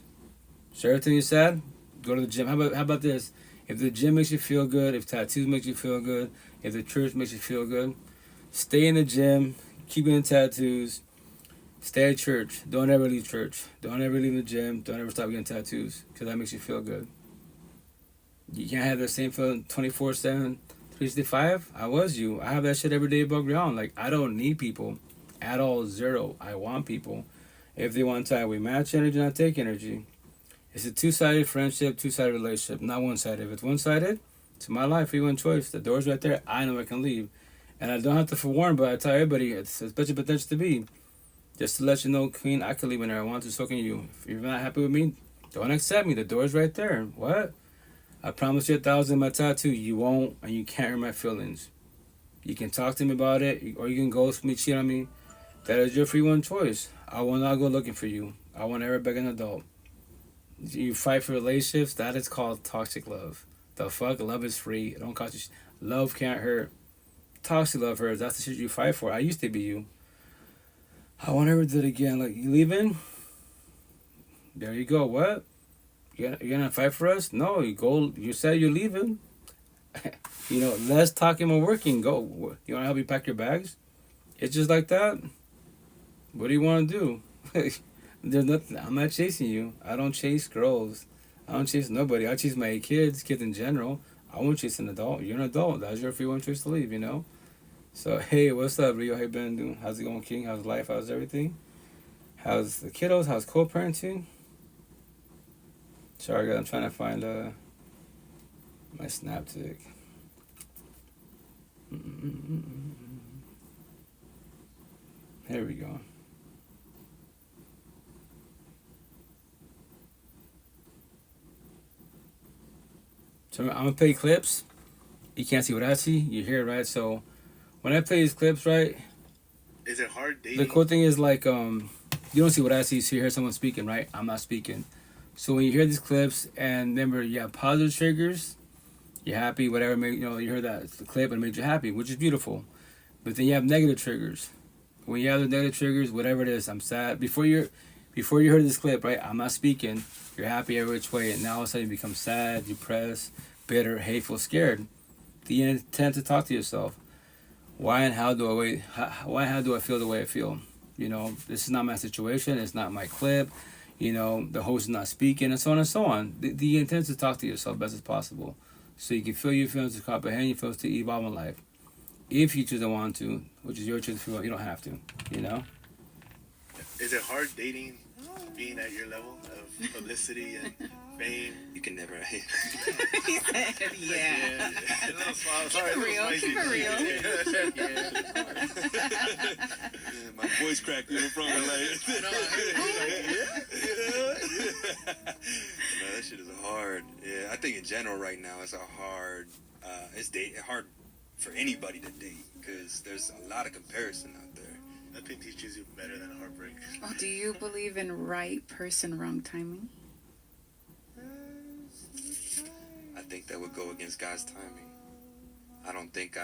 So every time you're sad, go to the gym. How about this? If the gym makes you feel good, if tattoos makes you feel good, if the church makes you feel good, stay in the gym, keep getting tattoos, stay at church. Don't ever leave church. Don't ever leave the gym. Don't ever stop getting tattoos, because that makes you feel good. You can't have the same feeling 24/7, 365. I was you. I have that shit every day above ground. Like, I don't need people at all. Zero. I want people. If they want time, we match energy, not take energy. It's a two-sided friendship, two-sided relationship, not one-sided. If it's one-sided, it's my life, free one choice. The door's right there. I know I can leave. And I don't have to forewarn, but I tell everybody, it's as much a potential to be. Just to let you know, Queen, I can leave whenever I want to, so can you. If you're not happy with me, don't accept me. The door's right there. What? I promise you 1,000 my tattoo. You won't, and you can't hurt my feelings. You can talk to me about it, or you can ghost me, cheat on me. That is your free one choice. I will not go looking for you. I will never beg an adult. You fight for relationships, that is called toxic love. The fuck? Love is free. It don't cost you love can't hurt. Toxic love hurts. That's the shit you fight for. I used to be you. I won't ever do it again. Like, you leaving? There you go. What? You're gonna fight for us? No, you go. You said you're leaving. Less talking and working. Go. You wanna help me pack your bags? It's just like that. What do you want to do? There's nothing. I'm not chasing you. I don't chase girls. I don't chase nobody. I chase my kids in general. I won't chase an adult. You're an adult. That's your free one choice to leave. So hey, what's up, Rio? How you been doing? How's it going, King? How's life? How's everything? How's the kiddos? How's co-parenting? Sorry, guys. I'm trying to find my Snaptic. Here we go. So I'm gonna play clips. You can't see what I see. You hear it, right? So when I play these clips, right? Is it hard dating? The cool thing is, like, you don't see what I see, so you hear someone speaking, right? I'm not speaking. So when you hear these clips, and remember, you have positive triggers, you're happy, whatever, you heard that it's the clip and it made you happy, which is beautiful. But then you have negative triggers. When you have the negative triggers, whatever it is, I'm sad. Before you heard this clip, right? I'm not speaking. You're happy every which way, and now all of a sudden you become sad, depressed, bitter, hateful, scared. The intent to talk to yourself. Why and how do I wait? Why and how do I feel the way I feel? This is not my situation. It's not my clip. The host is not speaking, and so on and so on. The intent is to talk to yourself best as possible, so you can feel your feelings, to comprehend your feelings, to evolve in life. If you choose to want to, which is your choice, if you don't have to. Is it hard dating, being at your level of publicity and fame? You can never. He said, yeah. Keep it real. Keep it real. My voice cracked in front of like. No, that shit is hard. Yeah, I think in general right now it's a hard. It's hard for anybody to date because there's a lot of comparison out there. Nothing teaches you better than heartbreak. Oh, do you believe in right person, wrong timing? I think that would go against God's timing. I don't think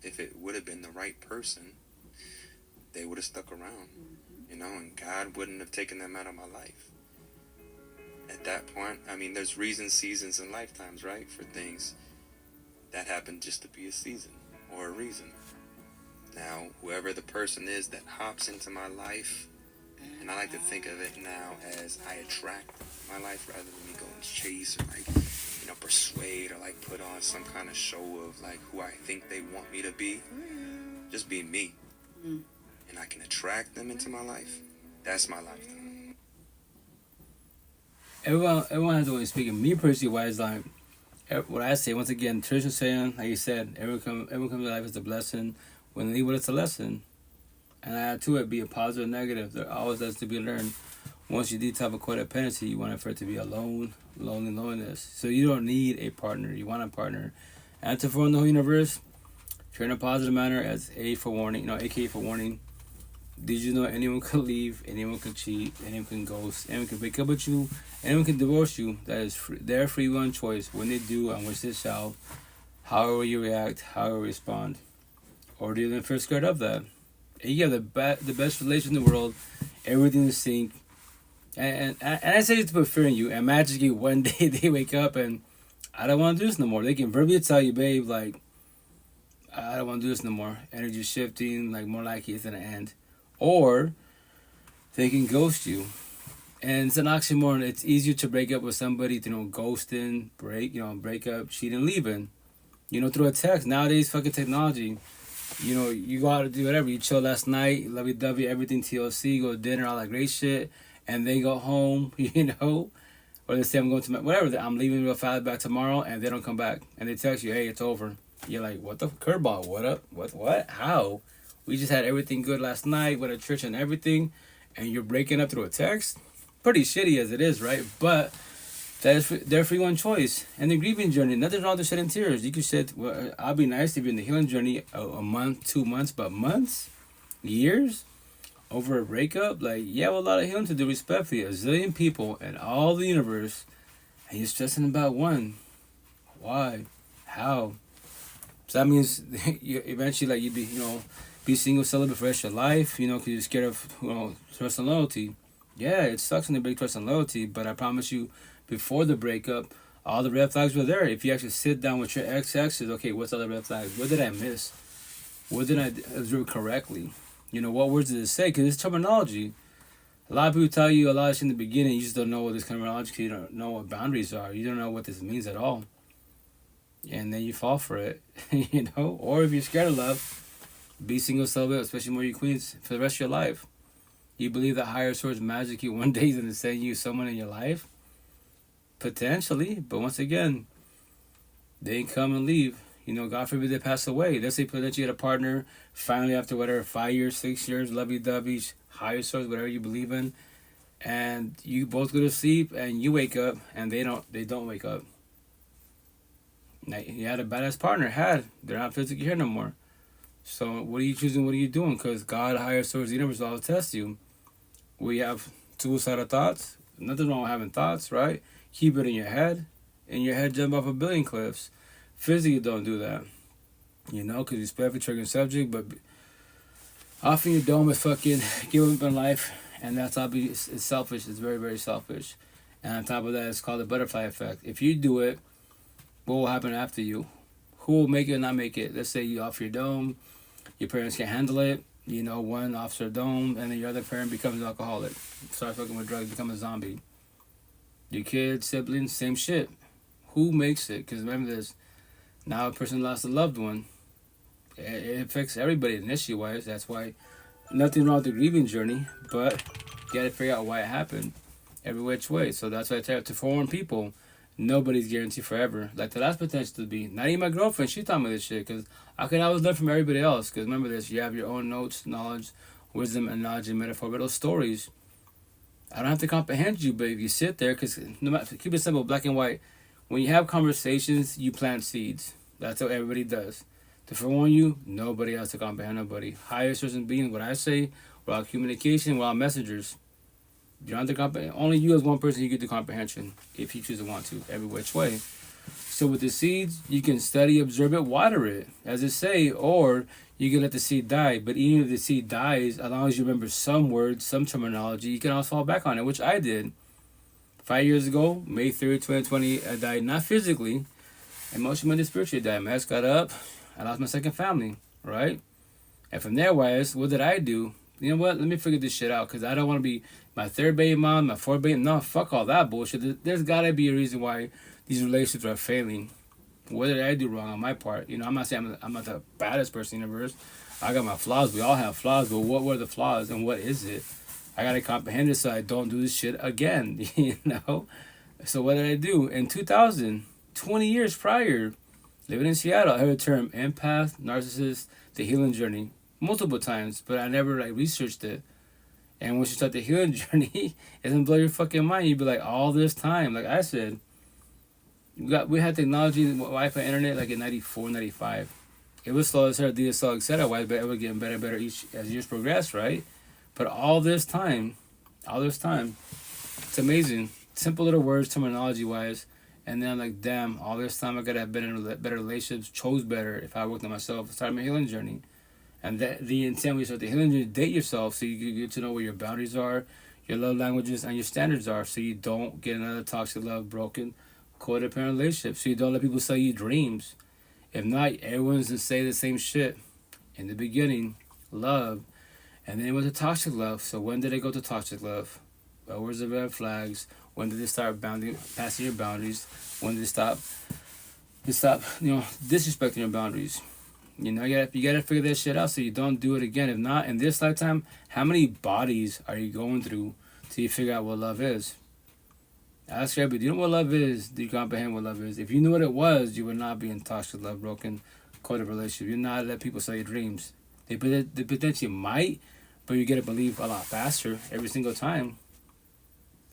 if it would have been the right person, they would have stuck around, and God wouldn't have taken them out of my life. At that point, there's reasons, seasons, and lifetimes, right, for things that happen just to be a season or a reason. Now, whoever the person is that hops into my life, and I like to think of it now as I attract my life rather than me go and chase or persuade or put on some kind of show of who I think they want me to be. just be me. And I can attract them into my life. That's my lifetime. Everyone has a way of speaking. Me personally, why is like what I say once again. Traditional saying, like you said, everyone comes to life as a blessing. When they leave with it's a lesson. And I add to it, be a positive or negative. There always has to be learned. Once you do type of codependency, you want it for it to be alone, loneliness. So you don't need a partner. You want a partner. And to form the whole universe, if you're in a positive manner, as A for warning, AKA for warning. Did you know anyone could leave, anyone could cheat, anyone can ghost, anyone can break up with you, anyone can divorce you? That is their free will and choice. When they do, and which they shall, however you react, however you respond. Or do you then feel scared of that? And you have the best relation in the world, everything is sync. And I say this to put fear in you, and magically one day they wake up and I don't want to do this no more. They can verbally tell you, babe, like, I don't want to do this no more. Energy shifting, like more likely it's gonna end. Or they can ghost you. And it's an oxymoron. It's easier to break up with somebody through ghosting, break up, cheating, leaving. Through a text. Nowadays, fucking technology. You go out to do whatever. You chill last night, lovey-dovey, everything TLC, go to dinner, all that great shit. And they go home, Or they say, I'm going to, whatever, I'm leaving real fast back tomorrow, and they don't come back. And they text you, hey, it's over. You're like, what the curveball? What up? What? How? We just had everything good last night, went to church and everything, and you're breaking up through a text? Pretty shitty as it is, right? But that is their free one choice. And the grieving journey, nothing wrong with shedding tears. You can shed, I'll be nice if you're in the healing journey a month, 2 months, but months? Years? Over a breakup? Like, you have a lot of healing to do respectfully. A zillion people in all the universe, and you're stressing about one. Why? How? So that means you eventually, like, be single, celibate for the rest of your life, because you're scared of, trust and loyalty. Yeah, it sucks when they break trust and loyalty, but I promise you, before the breakup, all the red flags were there. If you actually sit down with your exes, okay, what's all the red flags? What did I miss? What did I observe correctly? What words did it say? Because it's terminology. A lot of people tell you a lot of shit in the beginning, you just don't know what this terminology, because you don't know what boundaries are. You don't know what this means at all. And then you fall for it, Or if you're scared of love, be single, celibate, especially more you queens, for the rest of your life. You believe that higher source magically one day is going to send you someone in your life? Potentially, but once again, they come and leave. God forbid they pass away. Let's say that you had a partner, finally after whatever, 5 years, 6 years, lovey-dovey, higher source, whatever you believe in, and you both go to sleep and you wake up and they don't wake up. Now, you had a badass partner, they're not physically here no more. So what are you choosing? What are you doing? Because God, higher source, the universe will test you. We have suicidal thoughts. Nothing wrong with having thoughts, right? Keep it in your head. In your head, jump off a billion cliffs. Physically, don't do that. Because you spell every triggering subject, but often your dome is fucking giving up in life, and that's obviously it's selfish. It's very, very selfish. And on top of that, it's called the butterfly effect. If you do it, what will happen after you? Who will make it or not make it? Let's say you off your dome, your parents can't handle it, one offs their dome, and then your other parent becomes an alcoholic, starts fucking with drugs, become a zombie. Your kids, siblings, same shit. Who makes it? Because remember this, now a person lost a loved one. It affects everybody initially-wise. That's why nothing wrong with the grieving journey, but you gotta figure out why it happened every which way. So that's why I tell you to forewarn people. Nobody's guaranteed forever. Like the last potential to be. Not even my girlfriend. She taught me this shit. Because I can always learn from everybody else. Because remember this. You have your own notes, knowledge, wisdom, and knowledge and metaphor. But those stories, I don't have to comprehend you. But if you sit there, because no matter, keep it simple, black and white. When you have conversations, you plant seeds. That's what everybody does. To forewarn you, nobody has to comprehend nobody. Higher source and beings, what I say, we're all communication, we're all messengers. You don't have to comprehend. Only you as one person, you get the comprehension if you choose to want to, every which way. So with the seeds, you can study, observe it, water it, as it say, or you can let the seed die. But even if the seed dies, as long as you remember some words, some terminology, you can also fall back on it, which I did. 5 years ago, May 3rd, 2020, I died not physically, emotionally and spiritually died. My ass got up, I lost my second family, right? And from there, wise, what did I do? You know what? Let me figure this shit out, because I don't want to be my third baby mom, my fourth baby. No, fuck all that bullshit. There's got to be a reason why these relationships are failing. What did I do wrong on my part? You know, I'm not saying I'm not the baddest person in the universe. I got my flaws. We all have flaws, but what were the flaws and what is it? I gotta comprehend it so I don't do this shit again. You know. So what did I do in 2000? 20 years prior, living in Seattle, I heard the term empath, narcissist, the healing journey multiple times, but I never like researched it. And once you start the healing journey, it doesn't blow your fucking mind. You'd be like, all this time, like I said, we had technology, Wi-Fi, internet, like in 94, 95. It was slow as hell, DSL, etc. Why? But it was getting better and better each as years progressed, right? But all this time, it's amazing. Simple little words, terminology-wise. And then I'm like, damn, all this time I could have been in better relationships, chose better if I worked on myself, started my healing journey. And the intent when you start the healing journey, date yourself so you get to know where your boundaries are, your love languages, and your standards are, so you don't get another toxic, love broken, codependent relationship. So you don't let people sell you dreams. If not, everyone's gonna say the same shit. In the beginning, love, and then it was a toxic love. So when did they go to toxic love? What was the red flags? When did they start passing your boundaries? When did they stop, disrespecting your boundaries? You know, you gotta figure that shit out so you don't do it again. If not, in this lifetime, how many bodies are you going through till you figure out what love is? Ask everybody, do you know what love is? Do you comprehend what love is? If you knew what it was, you would not be in toxic, love broken, codependent relationship. You're not let people sell your dreams. They potentially might, but you get to believe a lot faster every single time.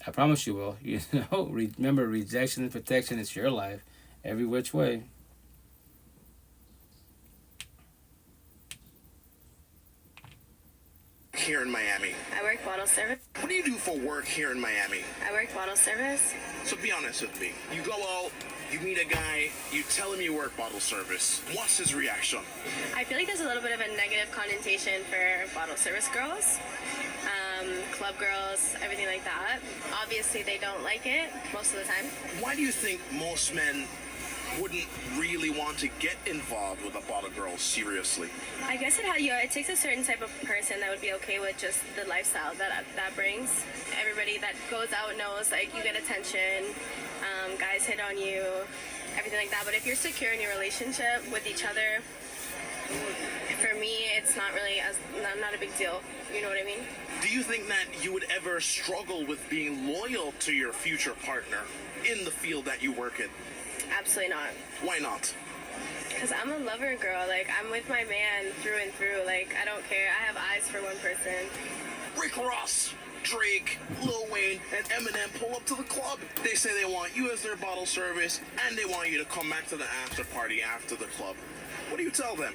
I promise you will. You know, remember, rejection and protection is your life, every which way. Here in Miami. I work bottle service. What do you do for work here in Miami? I work bottle service. So be honest with me. You go out, you meet a guy, you tell him you work bottle service. What's his reaction? I feel like there's a little bit of a negative connotation for bottle service girls, club girls, everything like that. Obviously, they don't like it most of the time. Why do you think most men wouldn't really want to get involved with a bottle girl seriously? I guess it takes a certain type of person that would be okay with just the lifestyle that brings. Everybody that goes out knows, like, you get attention, guys hit on you, everything like that. But if you're secure in your relationship with each other, for me, it's not really not a big deal. You know what I mean? Do you think that you would ever struggle with being loyal to your future partner in the field that you work in? Absolutely not. Why not? Because I'm a lover girl. Like, I'm with my man through and through. Like, I don't care. I have eyes for one person. Rick Ross, Drake, Lil Wayne, and Eminem pull up to the club. They say they want you as their bottle service, and they want you to come back to the after party after the club. What do you tell them?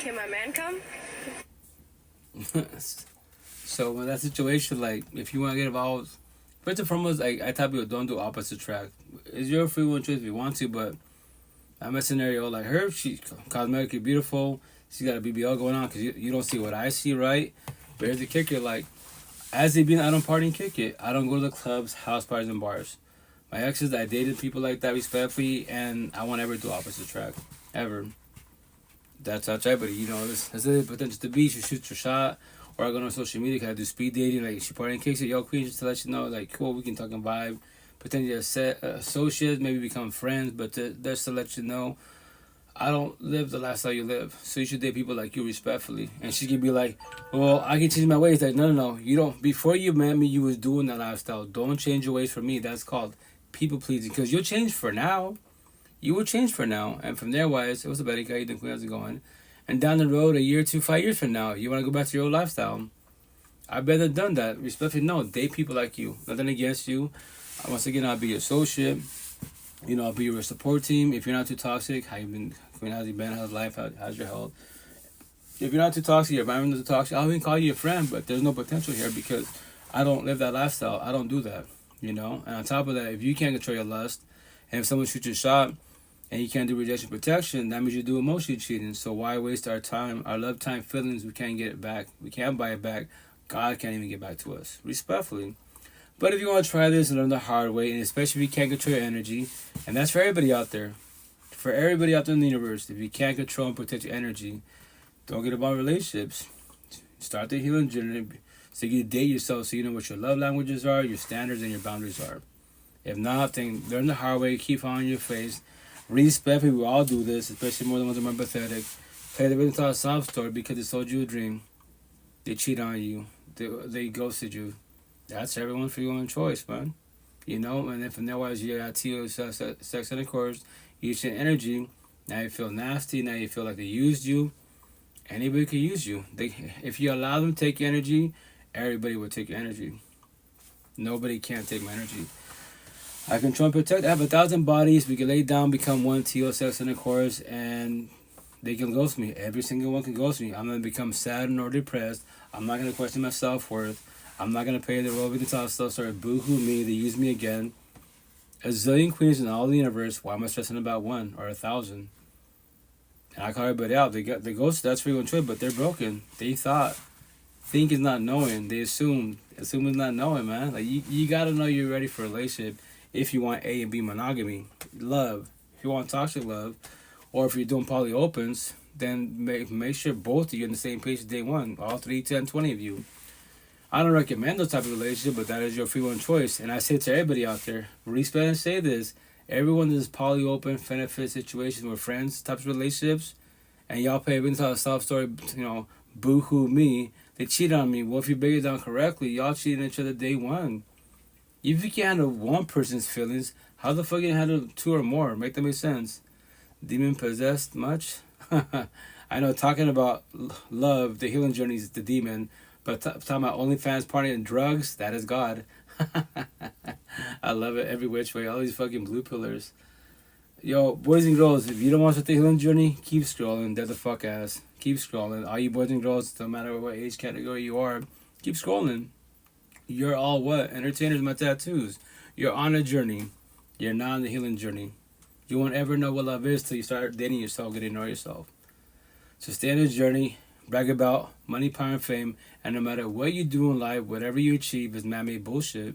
Can my man come? So in that situation, like, if you want to get involved, first and foremost, like, I tell people, don't do opposite track. It's your free will choice if you want to, but I'm a scenario like her. She's cosmetically beautiful. She's got a BBL going on because you don't see what I see, right? But here's the kicker, like, as they being, I don't party and kick it. I don't go to the clubs, house parties, and bars. My exes, I dated people like that respectfully, and I won't ever do opposite track, ever. That's right, but you know, there's a potential to be. You shoot your shot, or I go on social media because I do speed dating. Like, she party and kicks it, yo, queen, just to let you know, like, cool, we can talk and vibe. Potentially associates, maybe become friends, but just to let you know, I don't live the lifestyle you live. So you should date people like you respectfully. And she could be like, well, I can change my ways. Like, no. You don't. Before you met me, you was doing that lifestyle. Don't change your ways for me. That's called people pleasing. Because you'll change for now. You will change for now. And from there, wise, it was a better guy. You think how's it going? And down the road, a year, 2, 5 years from now, you want to go back to your old lifestyle. I've better done that. Respectfully, no. Date people like you. Nothing against you. Once again, I'll be your associate. You know, I'll be your support team. If you're not too toxic, how you been? How's you been? How's life? How's your health? If you're not too toxic, your environment is too toxic, I'll even call you a friend, but there's no potential here because I don't live that lifestyle. I don't do that, you know? And on top of that, if you can't control your lust, and if someone shoots your shot, and you can't do rejection protection, that means you do emotionally cheating. So why waste our time, our love time, feelings? We can't get it back. We can't buy it back. God can't even get back to us, respectfully. But if you want to try this and learn the hard way, and especially if you can't control your energy, and that's for everybody out there. For everybody out there in the universe, if you can't control and protect your energy, don't get involved in relationships. Start the healing journey so you can date yourself so you know what your love languages are, your standards, and your boundaries are. If not, then learn the hard way, keep following your face. Respectfully, we all do this, especially more than ones that are more empathetic. Play the really sob story because they sold you a dream. They cheat on you. They ghosted you. That's everyone for your own choice, man. You know, and then from there, as you got sex intercourse, you use your energy. Now you feel nasty. Now you feel like they used you. Anybody can use you. If you allow them to take your energy, everybody will take your energy. Nobody can take my energy. I control and protect. I have 1,000 bodies. We can lay down, become one TO sex intercourse, and they can ghost me. Every single one can ghost me. I'm going to become sad nor depressed. I'm not going to question my self-worth. I'm not going to pay the role of the top stuff. Sorry, boo-hoo me. They use me again. A zillion queens in all the universe. Why am I stressing about 1 or 1,000? And I call everybody out. They ghost. That's free will choice, but they're broken. They thought. Think is not knowing. They assume. Assume is not knowing, man. Like you got to know you're ready for a relationship if you want A and B monogamy. Love. If you want toxic love, or if you're doing poly opens, then make sure both of you on the same page day one. All 3, 10, 20 of you. I don't recommend those type of relationship, but that is your free will choice. And I say to everybody out there, respect and say this. Everyone in this poly open, benefit situations with friends, types of relationships, and y'all pay everything to a soft story, boo-hoo me. They cheat on me. Well, if you break it down correctly, y'all cheating each other day one. If you can't handle one person's feelings, how the fuck can you handle 2 or more? Make that make sense? Demon possessed much? I know talking about love, the healing journey is the demon, but talking about OnlyFans, party, and drugs, that is God. I love it every which way. All these fucking blue pillars. Yo, boys and girls, if you don't want to start the healing journey, keep scrolling. Dead the fuck ass. Keep scrolling. All you boys and girls, no matter what age category you are, keep scrolling. You're all what? Entertainers, my tattoos. You're on a journey. You're not on the healing journey. You won't ever know what love is till you start dating yourself, getting to know yourself. So stay on the journey, brag about money, power, and fame, and no matter what you do in life, whatever you achieve is man-made bullshit.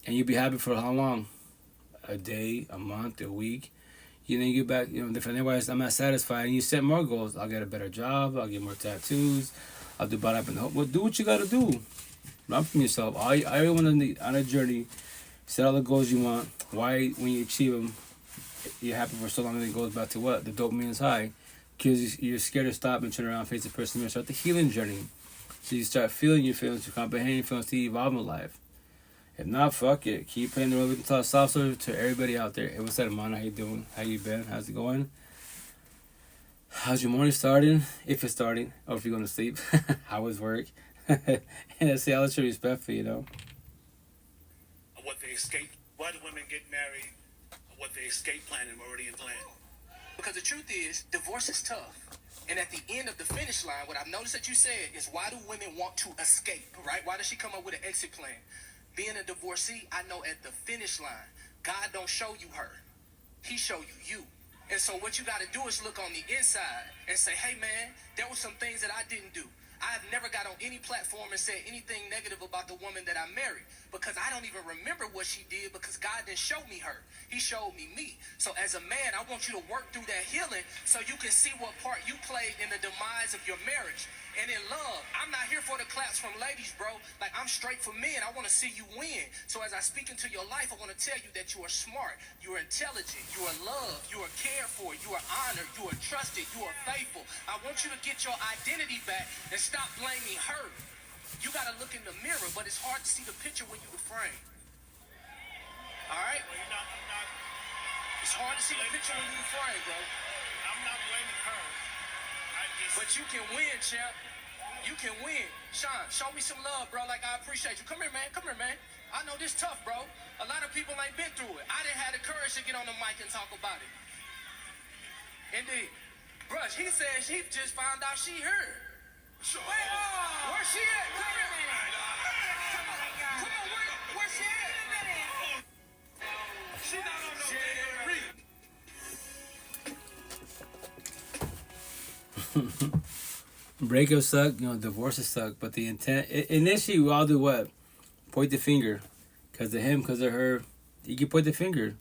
And you'll be happy for how long? A day, a month, a week. You then get back, different. Otherwise, I'm not satisfied. And you set more goals. I'll get a better job. I'll get more tattoos. I'll do bad up in the hope. Well, do what you got to do. Run from yourself. Everyone on a journey, set all the goals you want. Why, when you achieve them, you're happy for so long, and it goes back to what? The dopamine is high. Because you're scared to stop and turn around, face the person, and start the healing journey. So you start feeling your feelings, you comprehend your feelings to evolve in life. If not, fuck it. Keep playing the role. We can talk soft story to everybody out there. Hey, what's that, Amanda? How you doing? How you been? How's it going? How's your morning starting? If it's starting, or if you're going to sleep. How was work? And I say all the respect for What they escape, why do women get married? What they escape planning already in plan. Because the truth is, divorce is tough. And at the end of the finish line, what I've noticed that you said is, why do women want to escape, right? Why does she come up with an exit plan? Being a divorcee, I know at the finish line, God don't show you her. He show you. And so what you got to do is look on the inside and say, hey, man, there were some things that I didn't do. I have never got on any platform and said anything negative about the woman that I married, because I don't even remember what she did, because God didn't show me her. He showed me me. So as a man, I want you to work through that healing so you can see what part you played in the demise of your marriage. And in love, I'm not here for the claps from ladies, bro. Like, I'm straight for men. I want to see you win. So as I speak into your life, I want to tell you that you are smart, you are intelligent, you are loved, you are cared for, you are honored, you are trusted, you are faithful. I want you to get your identity back and stop blaming her. You got to look in the mirror, but it's hard to see the picture when you refrain. All right? It's hard to see the picture when you refrain, bro. I'm not blaming her. But you can win, champ. You can win. Sean, show me some love, bro. Like, I appreciate you. Come here, man. Come here, man. I know this tough, bro. A lot of people ain't been through it. I didn't have the courage to get on the mic and talk about it. Indeed. Brush, he said he just found out she heard. Sure. Wait, where's she at? Come here, man. Come on, where's she at? She not on no Jerry. Breakups suck, divorces suck, but the intent, initially we all do what? Point the finger. Because of him, because of her, you can point the finger.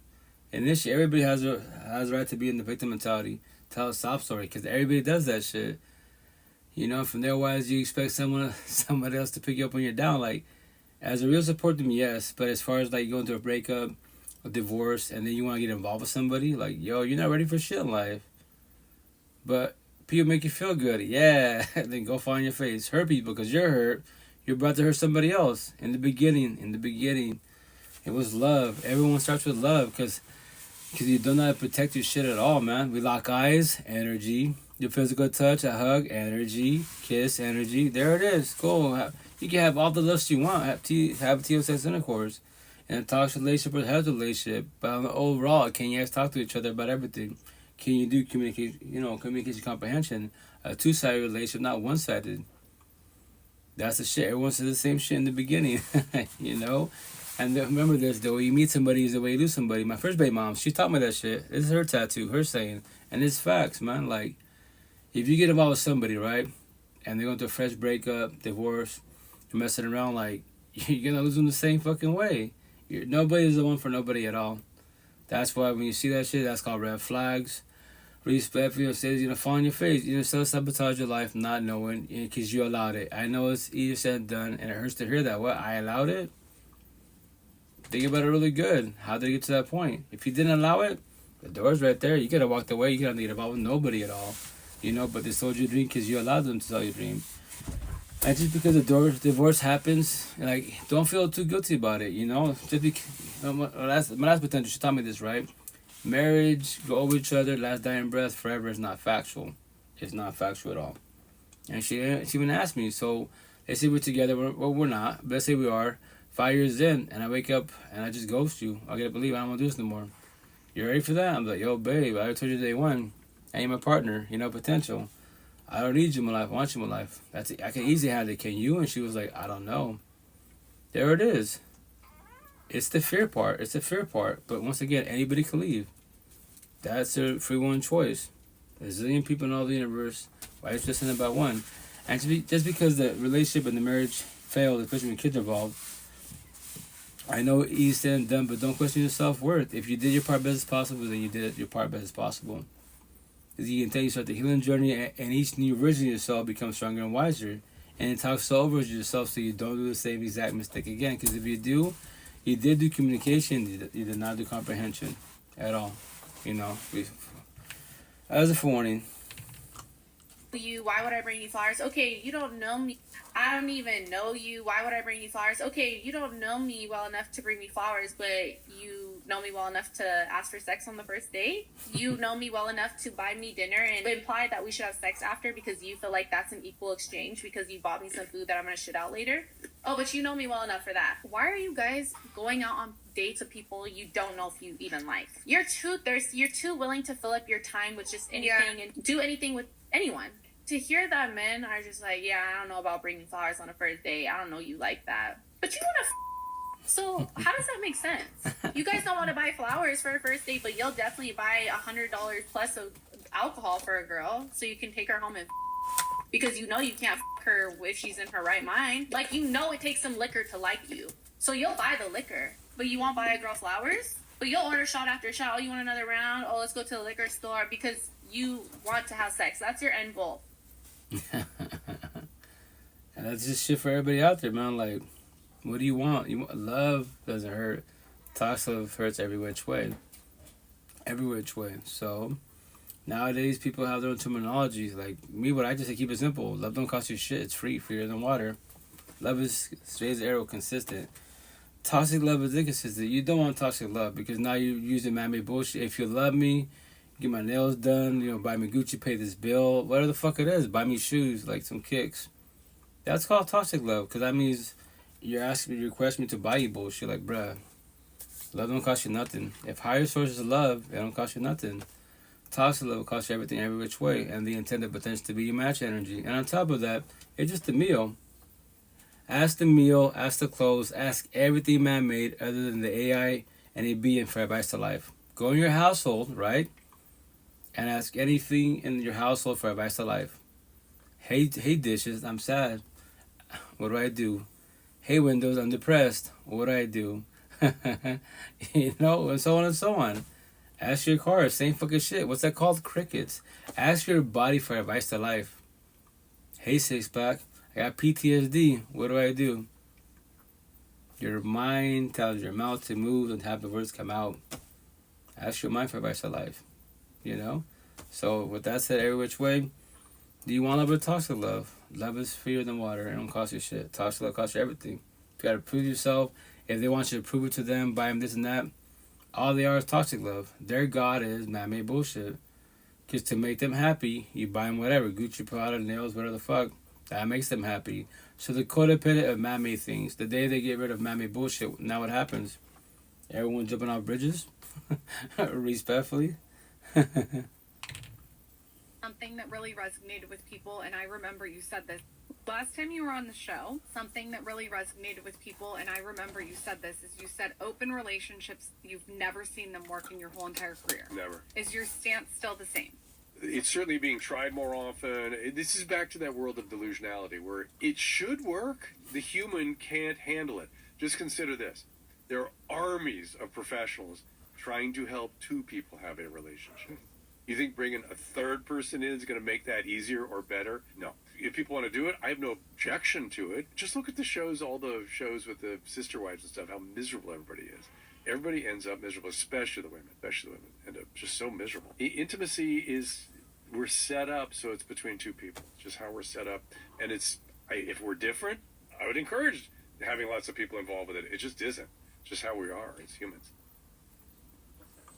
Initially, everybody has a right to be in the victim mentality. Tell a sob story, because everybody does that shit. From there, why you expect somebody else to pick you up when you're down? Like, as a real support them, yes, but as far as like going through a breakup, a divorce, and then you want to get involved with somebody, like, yo, you're not ready for shit in life. But people make you feel good. Yeah, then go fall on your face. Hurt people because you're hurt. You're about to hurt somebody else. In the beginning, it was love. Everyone starts with love because you don't know how to protect your shit at all, man. We lock eyes, energy. Your physical touch, a hug, energy. Kiss, energy. There it is. Cool. You can have all the lust you want. Have TSS intercourse. In a toxic relationship or a healthy relationship. But on the overall, can you guys talk to each other about everything? Can you do communication comprehension? A two-sided relationship, not one-sided. That's the shit. Everyone says the same shit in the beginning, you know? And remember this, the way you meet somebody is the way you lose somebody. My first baby mom, she taught me that shit. This is her tattoo, her saying. And it's facts, man. Like, if you get involved with somebody, right? And they're going through a fresh breakup, divorce, you're messing around, like, you're going to lose them the same fucking way. Nobody's the one for nobody at all. That's why when you see that shit, that's called red flags. Respect for yourself, fall on your face. Self-sabotage your life not knowing because you allowed it. I know it's easier said than done, and it hurts to hear that. What? I allowed it? Think about it really good. How did it get to that point? If you didn't allow it, the door's right there. You could have walked away. You could have get involved with nobody at all. But they sold you a dream because you allowed them to sell your dream. And just because the divorce happens, like, don't feel too guilty about it, Just because, my last potential, she taught me this, right? Marriage, go over each other, last dying breath, forever is not factual. It's not factual at all. And she even asked me, so let's say we're together, we're not, but let's say we are, 5 years in, and I wake up and I just ghost you. I gotta believe I don't want to do this no more. You ready for that? I'm like, yo, babe, I already told you day one, I ain't my partner, potential. I don't need you in my life, I want you in my life. That's it. I can easily have it, can you? And she was like, I don't know. There it is. It's the fear part. But once again, anybody can leave. That's a free one choice. There's a zillion people in all the universe. Why is just about one? And just because the relationship and the marriage failed, especially when kids are involved, I know it's easy said and done, but don't question your self-worth. If you did your part best as possible, then you did your part best as possible. Because you can tell you start the healing journey, and each new version of yourself becomes stronger and wiser. And it talks so over yourself so you don't do the same exact mistake again. Because if you do, you did do communication, you did not do comprehension at all. As a forewarning. Why would I bring you flowers? Okay, you don't know me. I don't even know you. Why would I bring you flowers? Okay, you don't know me well enough to bring me flowers, but you know me well enough to ask for sex on the first date? You know me well enough to buy me dinner and imply that we should have sex after because you feel like that's an equal exchange because you bought me some food that I'm going to shit out later? Oh, but you know me well enough for that. Why are you guys going out on dates with people you don't know if you even like? You're too thirsty. You're too willing to fill up your time with just anything and do anything with anyone. To hear that men are just like, yeah, I don't know about bringing flowers on a first date. I don't know you like that. But you want to So how does that make sense? You guys don't want to buy flowers for a first date, but you'll definitely buy $100 plus of alcohol for a girl so you can take her home and because you know you can't her if she's in her right mind. Like, it takes some liquor to like you. So you'll buy the liquor, but you won't buy a girl flowers? But you'll order shot after shot. Oh, you want another round? Oh, let's go to the liquor store because you want to have sex. That's your end goal. And that's just shit for everybody out there, man. Like, what do you want? Love doesn't hurt. Toxic love hurts every which way. So nowadays people have their own terminologies. Like me, what I just say, keep it simple. Love don't cost you shit. It's free, freer than water. Love is straight as arrow, consistent. Toxic love is inconsistent. You don't want toxic love because now you're using man-made bullshit. If you love me, get my nails done, buy me Gucci, pay this bill, whatever the fuck it is, buy me shoes, like some kicks. That's called toxic love, because that means you request me to buy you bullshit, like, bruh, love don't cost you nothing. If higher sources of love, it don't cost you nothing. Toxic love will cost you everything, every which way, and the intended potential to be your match energy. And on top of that, it's just a meal. Ask the meal, ask the clothes, ask everything man-made other than the AI and a being for advice to life. Go in your household, right? And ask anything in your household for advice to life. Hey dishes, I'm sad. What do I do? Hey windows, I'm depressed. What do I do? And so on and so on. Ask your car, same fucking shit. What's that called? Crickets. Ask your body for advice to life. Hey six pack, I got PTSD. What do I do? Your mind tells your mouth to move and have the words come out. Ask your mind for advice of life. You know? So with that said, every which way, do you want love or toxic love? Love is freer than water. It don't cost you shit. Toxic love costs you everything. You gotta prove yourself. If they want you to prove it to them, buy them this and that, all they are is toxic love. Their God is man-made bullshit. Because to make them happy, you buy them whatever. Gucci, Prada, nails, whatever the fuck. That makes them happy. So the codependent of man-made things. The day they get rid of man-made bullshit, now what happens? Everyone jumping off bridges? Respectfully? Something that really resonated with people, and I remember you said this last time you were on the show. Something that really resonated with people, and I remember you said this, is you said open relationships, you've never seen them work in your whole entire career. Never. Is your stance still the same? It's certainly being tried more often. This is back to that world of delusionality where it should work. The human can't handle it. Just consider this. There are armies of professionals trying to help two people have a relationship. You think bringing a third person in is going to make that easier or better? No. If people want to do it, I have no objection to it. Just look at the shows, all the shows with the sister wives and stuff, how miserable everybody is. Everybody ends up miserable, especially the women. End up just so miserable. Intimacy is, we're set up so it's between two people. It's just how we're set up. And if we're different, I would encourage having lots of people involved with it. It just isn't. It's just how we are as humans.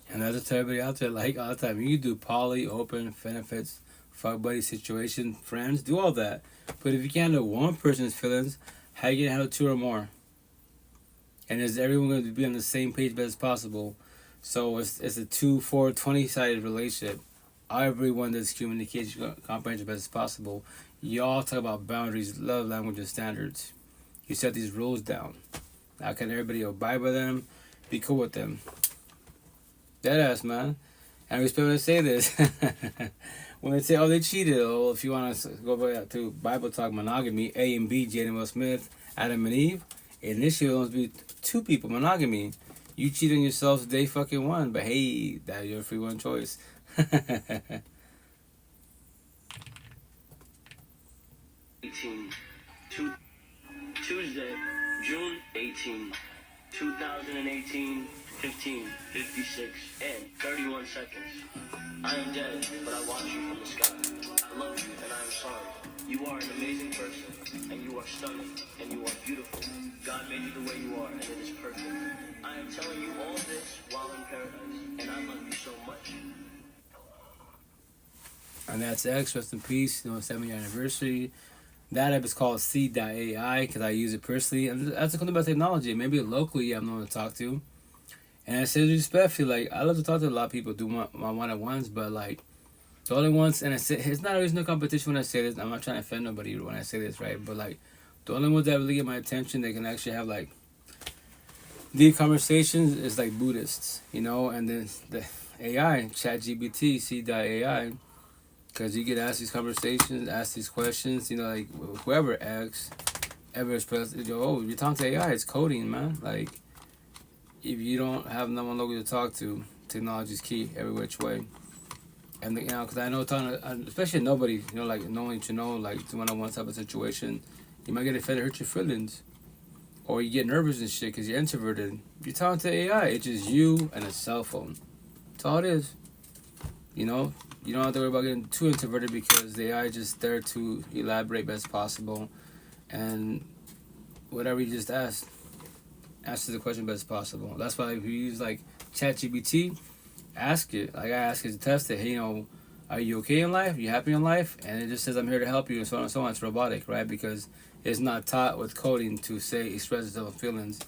And that's to tell everybody out there, like all the time, you can do poly, open, benefits, fuck buddy situation, friends, do all that. But if you can't handle one person's feelings, how you gonna handle two or more? And is everyone going to be on the same page as possible? So it's a 2, 4, 20-sided relationship. Everyone does communication, comprehension best as possible. Y'all talk about boundaries, love language, and standards. You set these rules down. How can everybody abide by them? Be cool with them. Deadass, man. And I respect when I say this. When they say, oh, they cheated. Oh, if you want to go back to Bible talk, monogamy, A and B, Jade and Will Smith, Adam and Eve. Initially, it was be two people, monogamy. You cheat on yourself day fucking one, but hey, that's your free one choice. Tuesday, June 18, 2018, 15:56 and 31 seconds. I am dead, but I watch you from the sky. I love you and I am sorry. You are an amazing person, and you are stunning, and you are beautiful. God made you the way you are, and it is perfect. I am telling you all this while in paradise, and I love you so much. And that's X, rest in peace, 7-year anniversary. That app is called C.AI because I use it personally. And that's something about technology. Maybe locally I'm known to talk to. And I say respectfully, like, I love to talk to a lot of people, do my one-on-ones, but like, the only ones, and it's not always no competition when I say this. I'm not trying to offend nobody when I say this, right? But like, the only ones that really get my attention, they can actually have like deep conversations is like Buddhists, and then the AI, ChatGPT, C.AI, because you get asked these conversations, ask these questions, like whoever asks, ever expressed, oh, you're talking to AI, it's coding, man. Like, if you don't have no one local to talk to, technology is key every which way. And because I know, especially nobody, like knowing like one-on-one type of situation, you might get offended, hurt your feelings, or you get nervous and shit because you're introverted. If you're talking to AI, it's just you and a cell phone. That's all it is. You don't have to worry about getting too introverted because the AI is just there to elaborate best possible, and whatever you just ask, answer the question best possible. That's why if you use like ChatGPT, ask it. Like I ask it to test it. Hey, are you okay in life? Are you happy in life? And it just says I'm here to help you, and so on and so on. It's robotic, right? Because it's not taught with coding to say express its own feelings.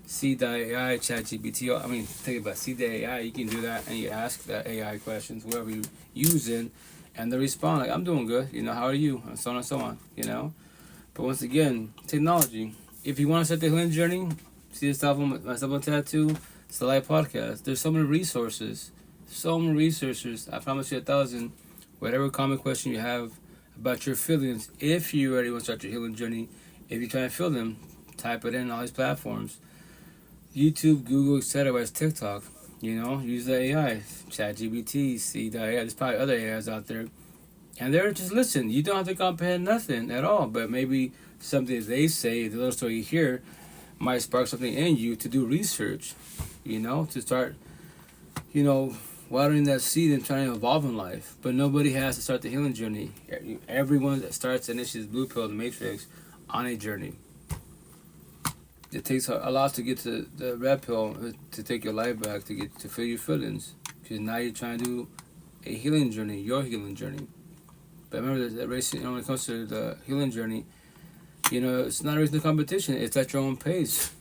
C.AI, ChatGPT. I mean, think about C.AI. You can do that, and you ask that AI questions, whoever you using, and they respond like, "I'm doing good. How are you?" And so on and so on. But once again, technology. If you want to start the healing journey, see this album, myself on tattoo. It's the Live Podcast. There's so many resources. I promise you 1,000. Whatever common question you have about your feelings, if you already want to start your healing journey, if you're trying to feel them, type it in all these platforms. YouTube, Google, etc. Whereas TikTok, use the AI, ChatGPT, C.AI. There's probably other AIs out there. And they're just listen. You don't have to comprehend nothing at all, but maybe something they say, the little story you hear, might spark something in you to do research, to start, watering that seed and trying to evolve in life. But nobody has to start the healing journey. Everyone that starts initiates blue pill, the matrix, on a journey. It takes a lot to get to the red pill, to take your life back, to feel your feelings. Because now you're trying to do a healing journey, your healing journey. But remember that when it comes to the healing journey, it's not a race in the competition. It's at your own pace.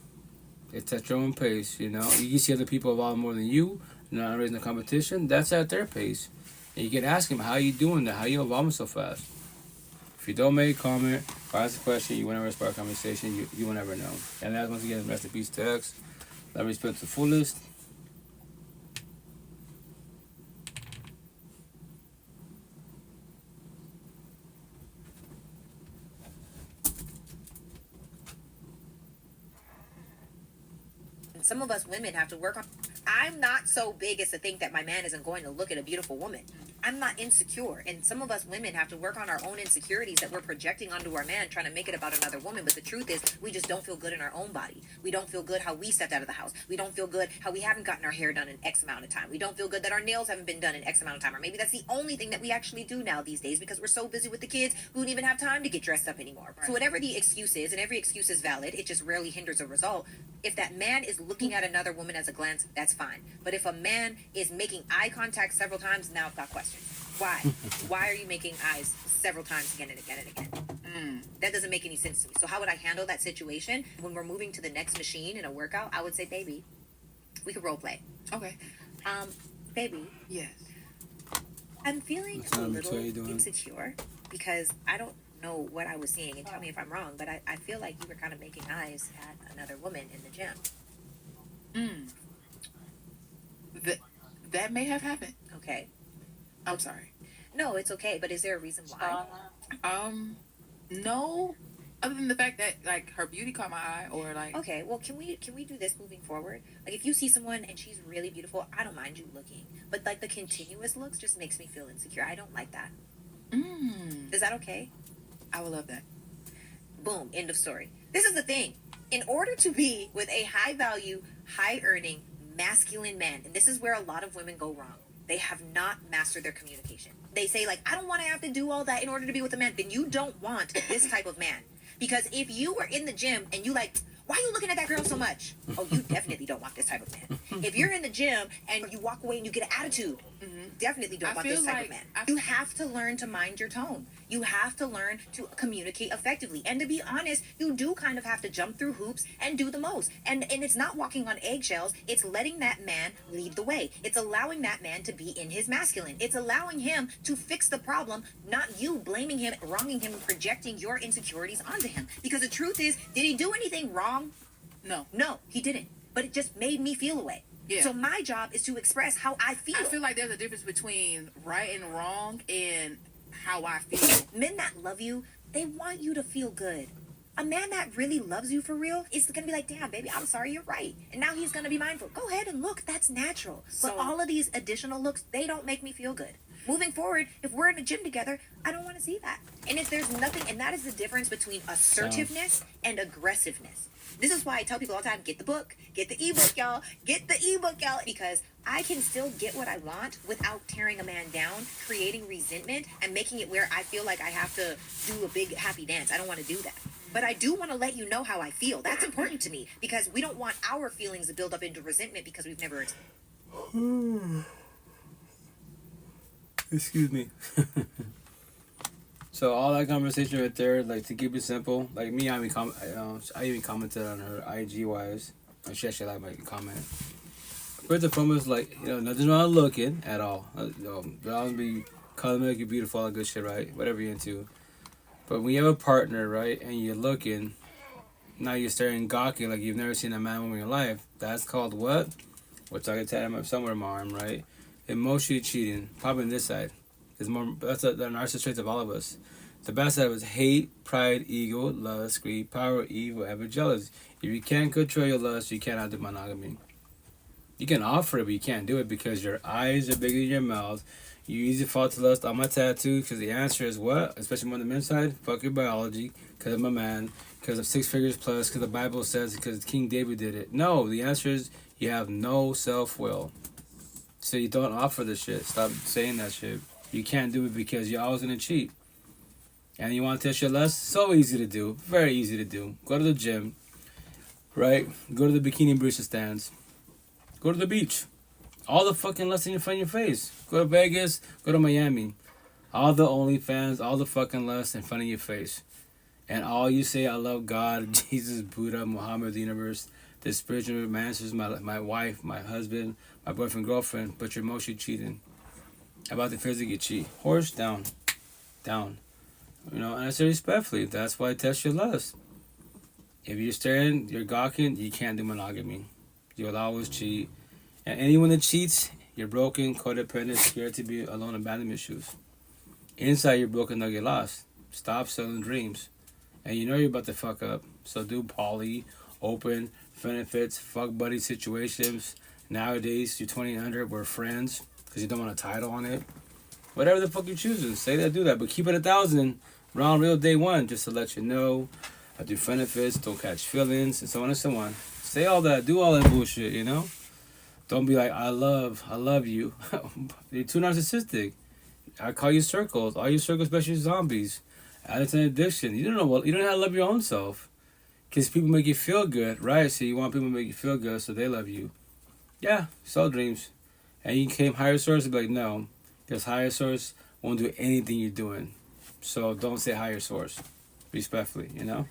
It's at your own pace, You see other people evolve more than you. Not raising the competition. That's at their pace. And you can ask them, how you doing that? How you evolving so fast? If you don't make a comment or ask a question, you will never spark a conversation. You will never know. And that's once again, rest in peace to X. Let me spit to the fullest. Some of us women have to work on. I'm not so big as to think that my man isn't going to look at a beautiful woman. I'm not insecure. And some of us women have to work on our own insecurities that we're projecting onto our man, trying to make it about another woman. But the truth is, we just don't feel good in our own body. We don't feel good how we stepped out of the house. We don't feel good how we haven't gotten our hair done in X amount of time. We don't feel good that our nails haven't been done in X amount of time. Or maybe that's the only thing that we actually do now these days because we're so busy with the kids, we don't even have time to get dressed up anymore. Right. So whatever the excuse is, and every excuse is valid, it just rarely hinders a result. If that man is looking at another woman as a glance, that's fine. But if a man is making eye contact several times, now I've got questions. Why? Why are you making eyes several times again and again and again? That doesn't make any sense to me. So how would I handle that situation? When we're moving to the next machine in a workout, I would say, baby, we could role play. Okay. Baby. Yes. I'm feeling a little insecure because I don't know what I was seeing, and tell me if I'm wrong, but I feel like you were kind of making eyes at another woman in the gym. That may have happened. Okay. I'm sorry. No, it's okay, but is there a reason why? No. Other than the fact that like her beauty caught my eye, or like. Okay, well, can we do this moving forward? Like, if you see someone and she's really beautiful, I don't mind you looking, but like the continuous looks just makes me feel insecure. I don't like that. Is that okay? I would love that. Boom. End of story. This is the thing. In order to be with a high value, high earning, masculine man, and this is where a lot of women go wrong. They have not mastered their communication. They say, like, I don't want to have to do all that in order to be with a man. Then you don't want this type of man. Because if you were in the gym and you like, why are you looking at that girl so much? Oh, you definitely don't want this type of man. If you're in the gym and you walk away and you get an attitude, definitely don't want this type of man. You have to learn to mind your tone. You have to learn to communicate effectively. And to be honest, you do kind of have to jump through hoops and do the most. And it's not walking on eggshells. It's letting that man lead the way. It's allowing that man to be in his masculine. It's allowing him to fix the problem, not you blaming him, wronging him, and projecting your insecurities onto him. Because the truth is, did he do anything wrong? No, he didn't. But it just made me feel away. Yeah. So my job is to express how I feel. I feel like there's a difference between right and wrong and how I feel. Men that love you, they want you to feel good. A man that really loves you for real is going to be like, damn, baby, I'm sorry, you're right. And now he's going to be mindful. Go ahead and look. That's natural. So, but all of these additional looks, they don't make me feel good. Moving forward, if we're in a gym together, I don't want to see that. And if there's nothing, and that is the difference between assertiveness and aggressiveness. This is why I tell people all the time, get the book, get the ebook, y'all, get the ebook, y'all, because I can still get what I want without tearing a man down, creating resentment, and making it where I feel like I have to do a big happy dance. I don't want to do that. But I do want to let you know how I feel. That's important to me because we don't want our feelings to build up into resentment because we've never Excuse me. So all that conversation right there, like to keep it simple, like me, I even commented on her IG wise, and she actually liked my comment. First and foremost, like, nothing's wrong looking at all. You'll always be color make you beautiful, all that good shit, right? Whatever you're into. But when you have a partner, right, and you're looking, now you're staring gawking like you've never seen a man in your life. That's called what? Which I can tell somewhere in my arm, right? Emotionally cheating, probably on this side. That's the narcissist traits of all of us. The best side was hate, pride, ego, lust, greed, power, evil, ever jealous. If you can't control your lust, you cannot do monogamy. You can offer it, but you can't do it because your eyes are bigger than your mouth. You easily fall to lust on my tattoo because the answer is what? Especially on the men's side, fuck your biology because I'm a man, because of 6 figures plus, because the Bible says, because King David did it. No, the answer is you have no self-will. So you don't offer this shit. Stop saying that shit. You can't do it because you're always going to cheat. And you want to test your lust? So easy to do. Very easy to do. Go to the gym, right? Go to the bikini barista stands. Go to the beach. All the fucking lust in front of your face. Go to Vegas. Go to Miami. All the OnlyFans. All the fucking lust in front of your face. And all you say, I love God, Jesus, Buddha, Muhammad, the universe, the spiritual masters, my wife, my husband, my boyfriend, girlfriend, but you're mostly cheating. About the physically cheat. Horse down. Down. You know, and I say respectfully, that's why I test your lust. If you're staring, you're gawking, you can't do monogamy. You'll always cheat. And anyone that cheats, you're broken, codependent, scared to be alone, abandonment issues. Inside, you're broken, they'll get lost. Stop selling dreams. And you know you're about to fuck up. So do poly, open, benefits, fuck buddy situations. Nowadays, you're 20 and under, we're friends, because you don't want a title on it. Whatever the fuck you're choosing, say that, do that. But keep it 1,000, round real day one, just to let you know. I do benefits, don't catch feelings, and so on and so on. Say all that, do all that bullshit, you know? Don't be like, I love you. You're too narcissistic. I call you circles. All your circles, especially zombies. It's an addiction. You don't know you don't have to love your own self. Because people make you feel good, right? So you want people to make you feel good so they love you. Yeah, sell dreams. And you came higher source and be like, no. Because higher source won't do anything you're doing. So don't say higher source. Respectfully, you know?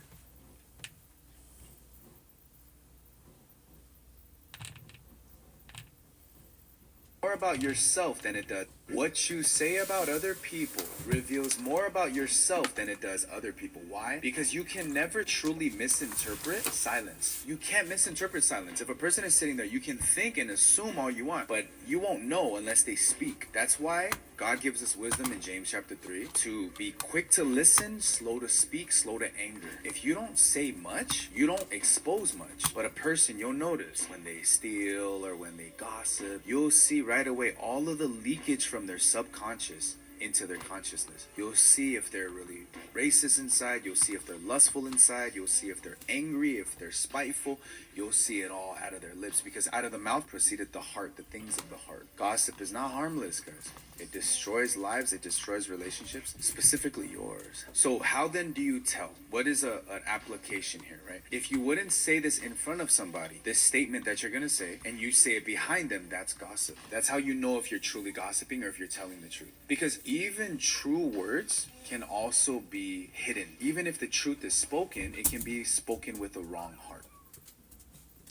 More about yourself than it does. What you say about other people reveals more about yourself than it does other people. Why? Because you can never truly misinterpret silence. You can't misinterpret silence. If a person is sitting there, you can think and assume all you want, but you won't know unless they speak. That's why God gives us wisdom in James chapter 3 to be quick to listen, slow to speak, slow to anger. If you don't say much, you don't expose much. But a person, you'll notice when they steal or when they gossip, you'll see right away all of the leakage from their subconscious into their consciousness. You'll see if they're really racist inside. You'll see if they're lustful inside. You'll see if they're angry, if they're spiteful. You'll see it all out of their lips, because out of the mouth proceedeth the heart, the things of the heart. Gossip is not harmless, guys. It destroys lives. It destroys relationships, specifically yours. So how then do you tell? What is an application here, right? If you wouldn't say this in front of somebody, this statement that you're going to say, and you say it behind them, that's gossip. That's how you know if you're truly gossiping or if you're telling the truth. Because even true words can also be hidden. Even if the truth is spoken, it can be spoken with a wrong heart.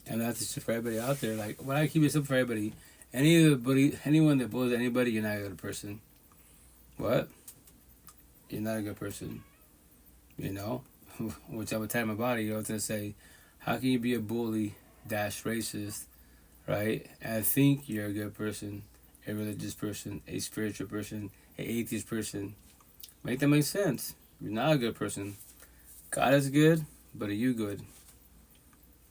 And that's just for everybody out there. Like, when I keep it simple for everybody, anyone that bullies anybody, you're not a good person. What? You're not a good person. You know? Which I would tell my body, I was going to say, how can you be a bully - racist, right? And think you're a good person, a religious person, a spiritual person, an atheist person. Make that make sense. You're not a good person. God is good, but are you good?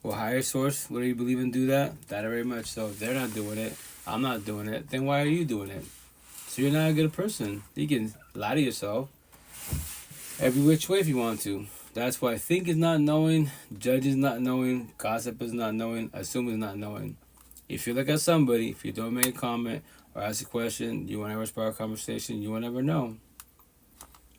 Well, higher source, what do you believe in, do that? That very much so. If they're not doing it, I'm not doing it, then why are you doing it? So you're not a good person. You can lie to yourself every which way if you want to. That's why think is not knowing, judge is not knowing, gossip is not knowing, assume is not knowing. If you look at somebody, if you don't make a comment or ask a question, you won't ever spark a conversation, you won't ever know.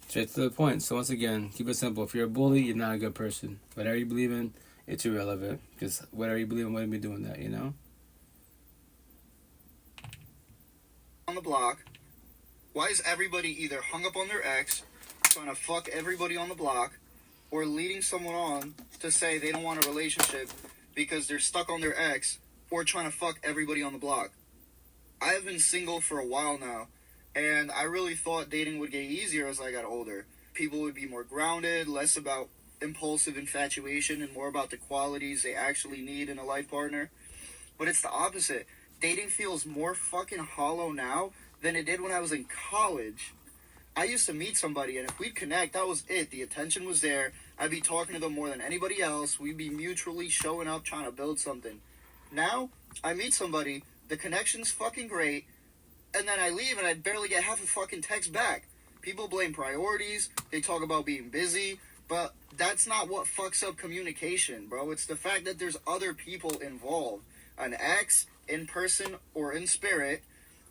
Straight to the point. So once again, keep it simple. If you're a bully, you're not a good person. Whatever you believe in, it's irrelevant, because whatever you believe in wouldn't be doing that, you know? On the block, why is everybody either hung up on their ex, trying to fuck everybody on the block, or leading someone on to say they don't want a relationship because they're stuck on their ex, or trying to fuck everybody on the block? I have been single for a while now, and I really thought dating would get easier as I got older. People would be more grounded, less about impulsive infatuation, and more about the qualities they actually need in a life partner. But it's the opposite. Dating feels more fucking hollow now than it did when I was in college. I used to meet somebody, and if we'd connect, that was it. The attention was there. I'd be talking to them more than anybody else. We'd be mutually showing up, trying to build something. Now, I meet somebody, the connection's fucking great, and then I leave and I barely get half a fucking text back. People blame priorities, they talk about being busy, but that's not what fucks up communication, bro. It's the fact that there's other people involved. An ex, in person or in spirit,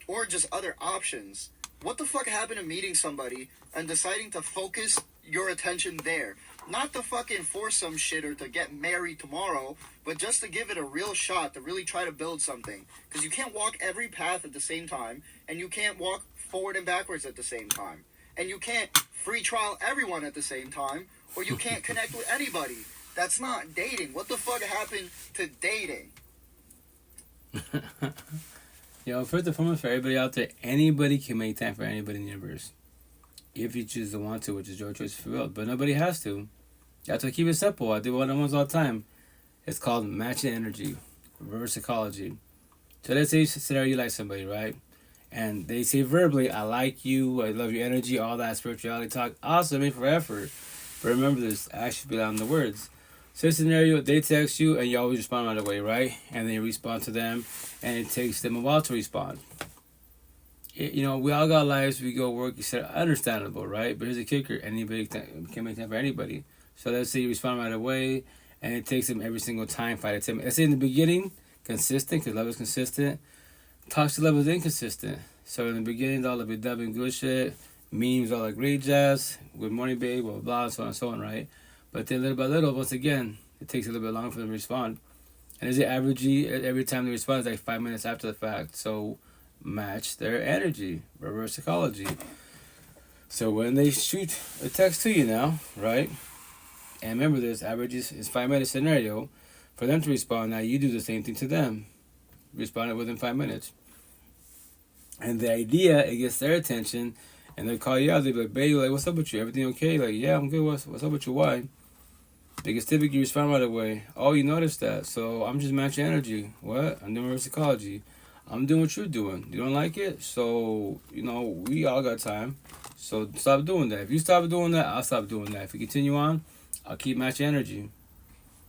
or just other options. What the fuck happened to meeting somebody and deciding to focus your attention there? Not to fucking force some shit or to get married tomorrow, but just to give it a real shot, to really try to build something. Because you can't walk every path at the same time, and you can't walk forward and backwards at the same time. And you can't free trial everyone at the same time, or you can't connect with anybody. That's not dating. What the fuck happened to dating? First and foremost, for everybody out there, anybody can make time for anybody in the universe. If you choose to want to, which is your choice if you will. But nobody has to. That's why I keep it simple. I do one-on-ones all the time. It's called matching energy, reverse psychology. So let's say scenario you like somebody, right? And they say verbally, I like you, I love your energy, all that spirituality talk. Awesome, in for effort. But remember this, actually be on the words. So scenario, they text you and you always respond right away, right? And then you respond to them and it takes them a while to respond. We all got lives, we go work, etc. Understandable, right? But here's the kicker, anybody can make time for anybody. So let's say you respond right away and it takes them every single time, 5 to 10 minutes. Let's say in the beginning, consistent, because love is consistent. Toxic love is inconsistent. So in the beginning, all the be-dubbing good shit, memes, all that great jazz, good morning babe, blah, blah, blah, so on and so on, right? But then little by little, once again, it takes a little bit longer for them to respond. And as the average, every time they respond is like 5 minutes after the fact. So match their energy, reverse psychology. So when they shoot a text to you now, right? And remember this, average is 5 minute scenario. For them to respond, now you do the same thing to them. Respond it within 5 minutes. And the idea, it gets their attention, and they call you out. They be like, babe, like, what's up with you? Everything okay? Like, yeah, I'm good. What's up with you? Why? Because typically you respond right away. Oh, you noticed that. So I'm just matching energy. What? I'm doing reverse psychology. I'm doing what you're doing. You don't like it? So, we all got time. So stop doing that. If you stop doing that, I'll stop doing that. If you continue on, I'll keep matching energy.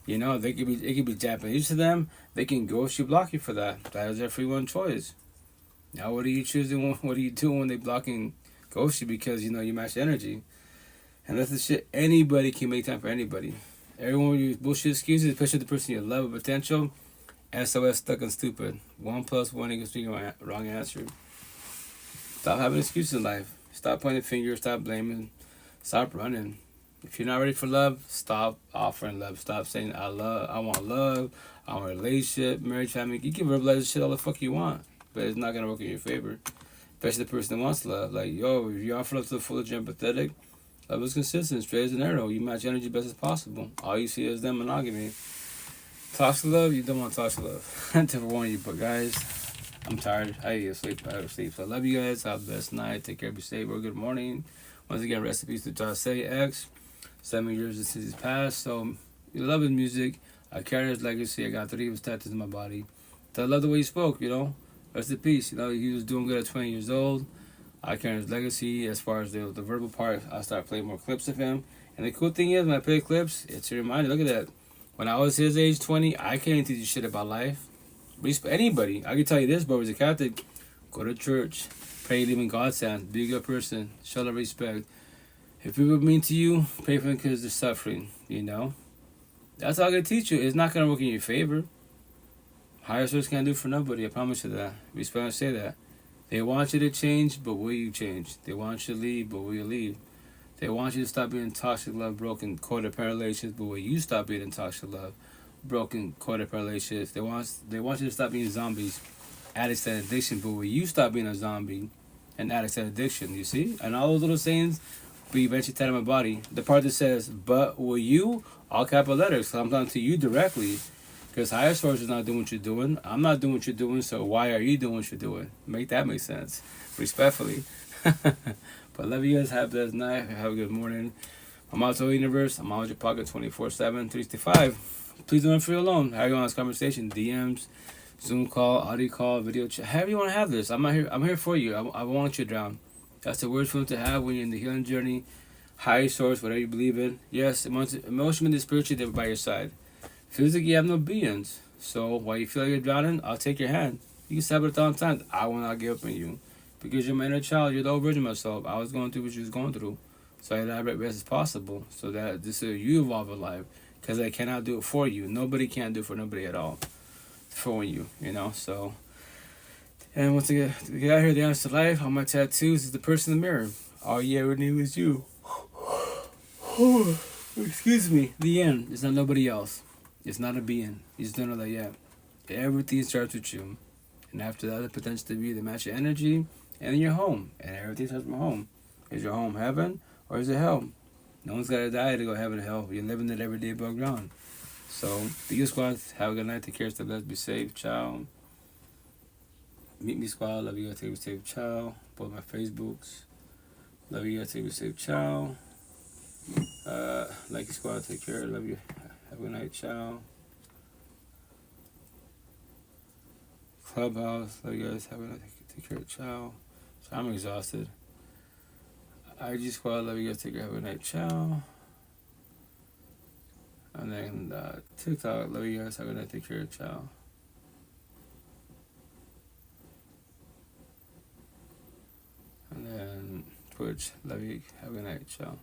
It could be Japanese to them. They can ghost you, block you for that. That is their free will choice. Now, what are you choosing? What are you doing when they block and ghost you because you match energy? And that's the shit. Anybody can make time for anybody. Everyone with your bullshit excuses, especially the person you love with potential. SOS, stuck and stupid. 1 + 1 = 3. Wrong answer. Stop having excuses in life. Stop pointing fingers. Stop blaming. Stop running. If you're not ready for love, stop offering love. Stop saying I want love, I want a relationship, marriage, family. You can verbalize the shit all the fuck you want, but it's not gonna work in your favor. Especially the person that wants love. Like, if you offer love to the fullest, you're empathetic. Love is consistent, straight as an arrow. You match energy best as possible. All you see is them monogamy. Toxic love, you don't want toxic love. To forewarn you, but guys, I'm tired. I need to sleep. I have to sleep. So I love you guys. Have the best night. Take care. Be safe. Or good morning. Once again, recipes to Jose X. 7 years since he's passed. So you love his music. I carry his legacy. I got 3 of his tattoos in my body. So I love the way he spoke. Rest in peace. He was doing good at 20 years old. I carry his legacy. As far as the verbal part, I started playing more clips of him. And the cool thing is, when I play clips, it's a reminder. Look at that. When I was his age, 20, I can't teach you shit about life. Respect anybody. I can tell you this, bro. As a Catholic, go to church, pray, live in God's hands, be a good person, show them respect. If people are mean to you, pray for them because they're suffering. That's all I can teach you. It's not gonna work in your favor. Higher source can't do for nobody. I promise you that. Respect and say that. They want you to change, but will you change? They want you to leave, but will you leave? They want you to stop being toxic love, broken codependent relationships, but will you stop being in toxic love, broken codependent relationships? They want you to stop being zombies, addicts and addiction, but will you stop being a zombie and addicts and addiction? You see? And all those little sayings, but eventually tell my body. The part that says, but will you? All capital letters. So I'm talking to you directly. Because higher source is not doing what you're doing. I'm not doing what you're doing, so why are you doing what you're doing? Make that make sense. Respectfully. But love you guys. Have a blessed night. Have a good morning. I'm out to the universe. I'm out your pocket 24/7, 365. Please don't feel alone. How you on this conversation? DMs, Zoom call, audio call, video chat. However you want to have this. I'm here for you. I want you down. That's the worst feeling to have when you're in the healing journey. Higher source, whatever you believe in. Yes, emotionally and spiritually, they're by your side. Physically, you have no beings. So while you feel like you're drowning, I'll take your hand. You can stab it 1,000 times. I will not give up on you. Because you're my inner child, you're the old version of myself. I was going through what you was going through. So I elaborate best as possible. So that this is you evolve in life. Because I cannot do it for you. Nobody can do it for nobody at all. For you, you know, so. And once again, to get out here, the answer to life, on my tattoos is the person in the mirror. All you ever knew was you. Excuse me. The end. It's not nobody else. It's not a being. You just don't know that yet. Everything starts with you. And after that, the potential to be the match your energy and your home. And everything starts from home. Is your home heaven or is it hell? No one's got to die to go heaven or hell. You're living it every day above ground. So, the you squad, have a good night. Take care. Stay blessed. Be safe. Ciao. Meet me squad. Love you guys. Take me safe. Ciao. Both my Facebooks. Love you guys. Take me safe. Ciao. Likee squad. Take care. Love you. Have a good night. Ciao. Clubhouse. Love you guys. Have a good night. Take care. Ciao. I'm exhausted. IG squad. Love you guys. Take care. Have a good night. Ciao. And then TikTok. Love you guys. Have a good night. Take care. Ciao. And then Twitch. Love you. Have a good night. Ciao.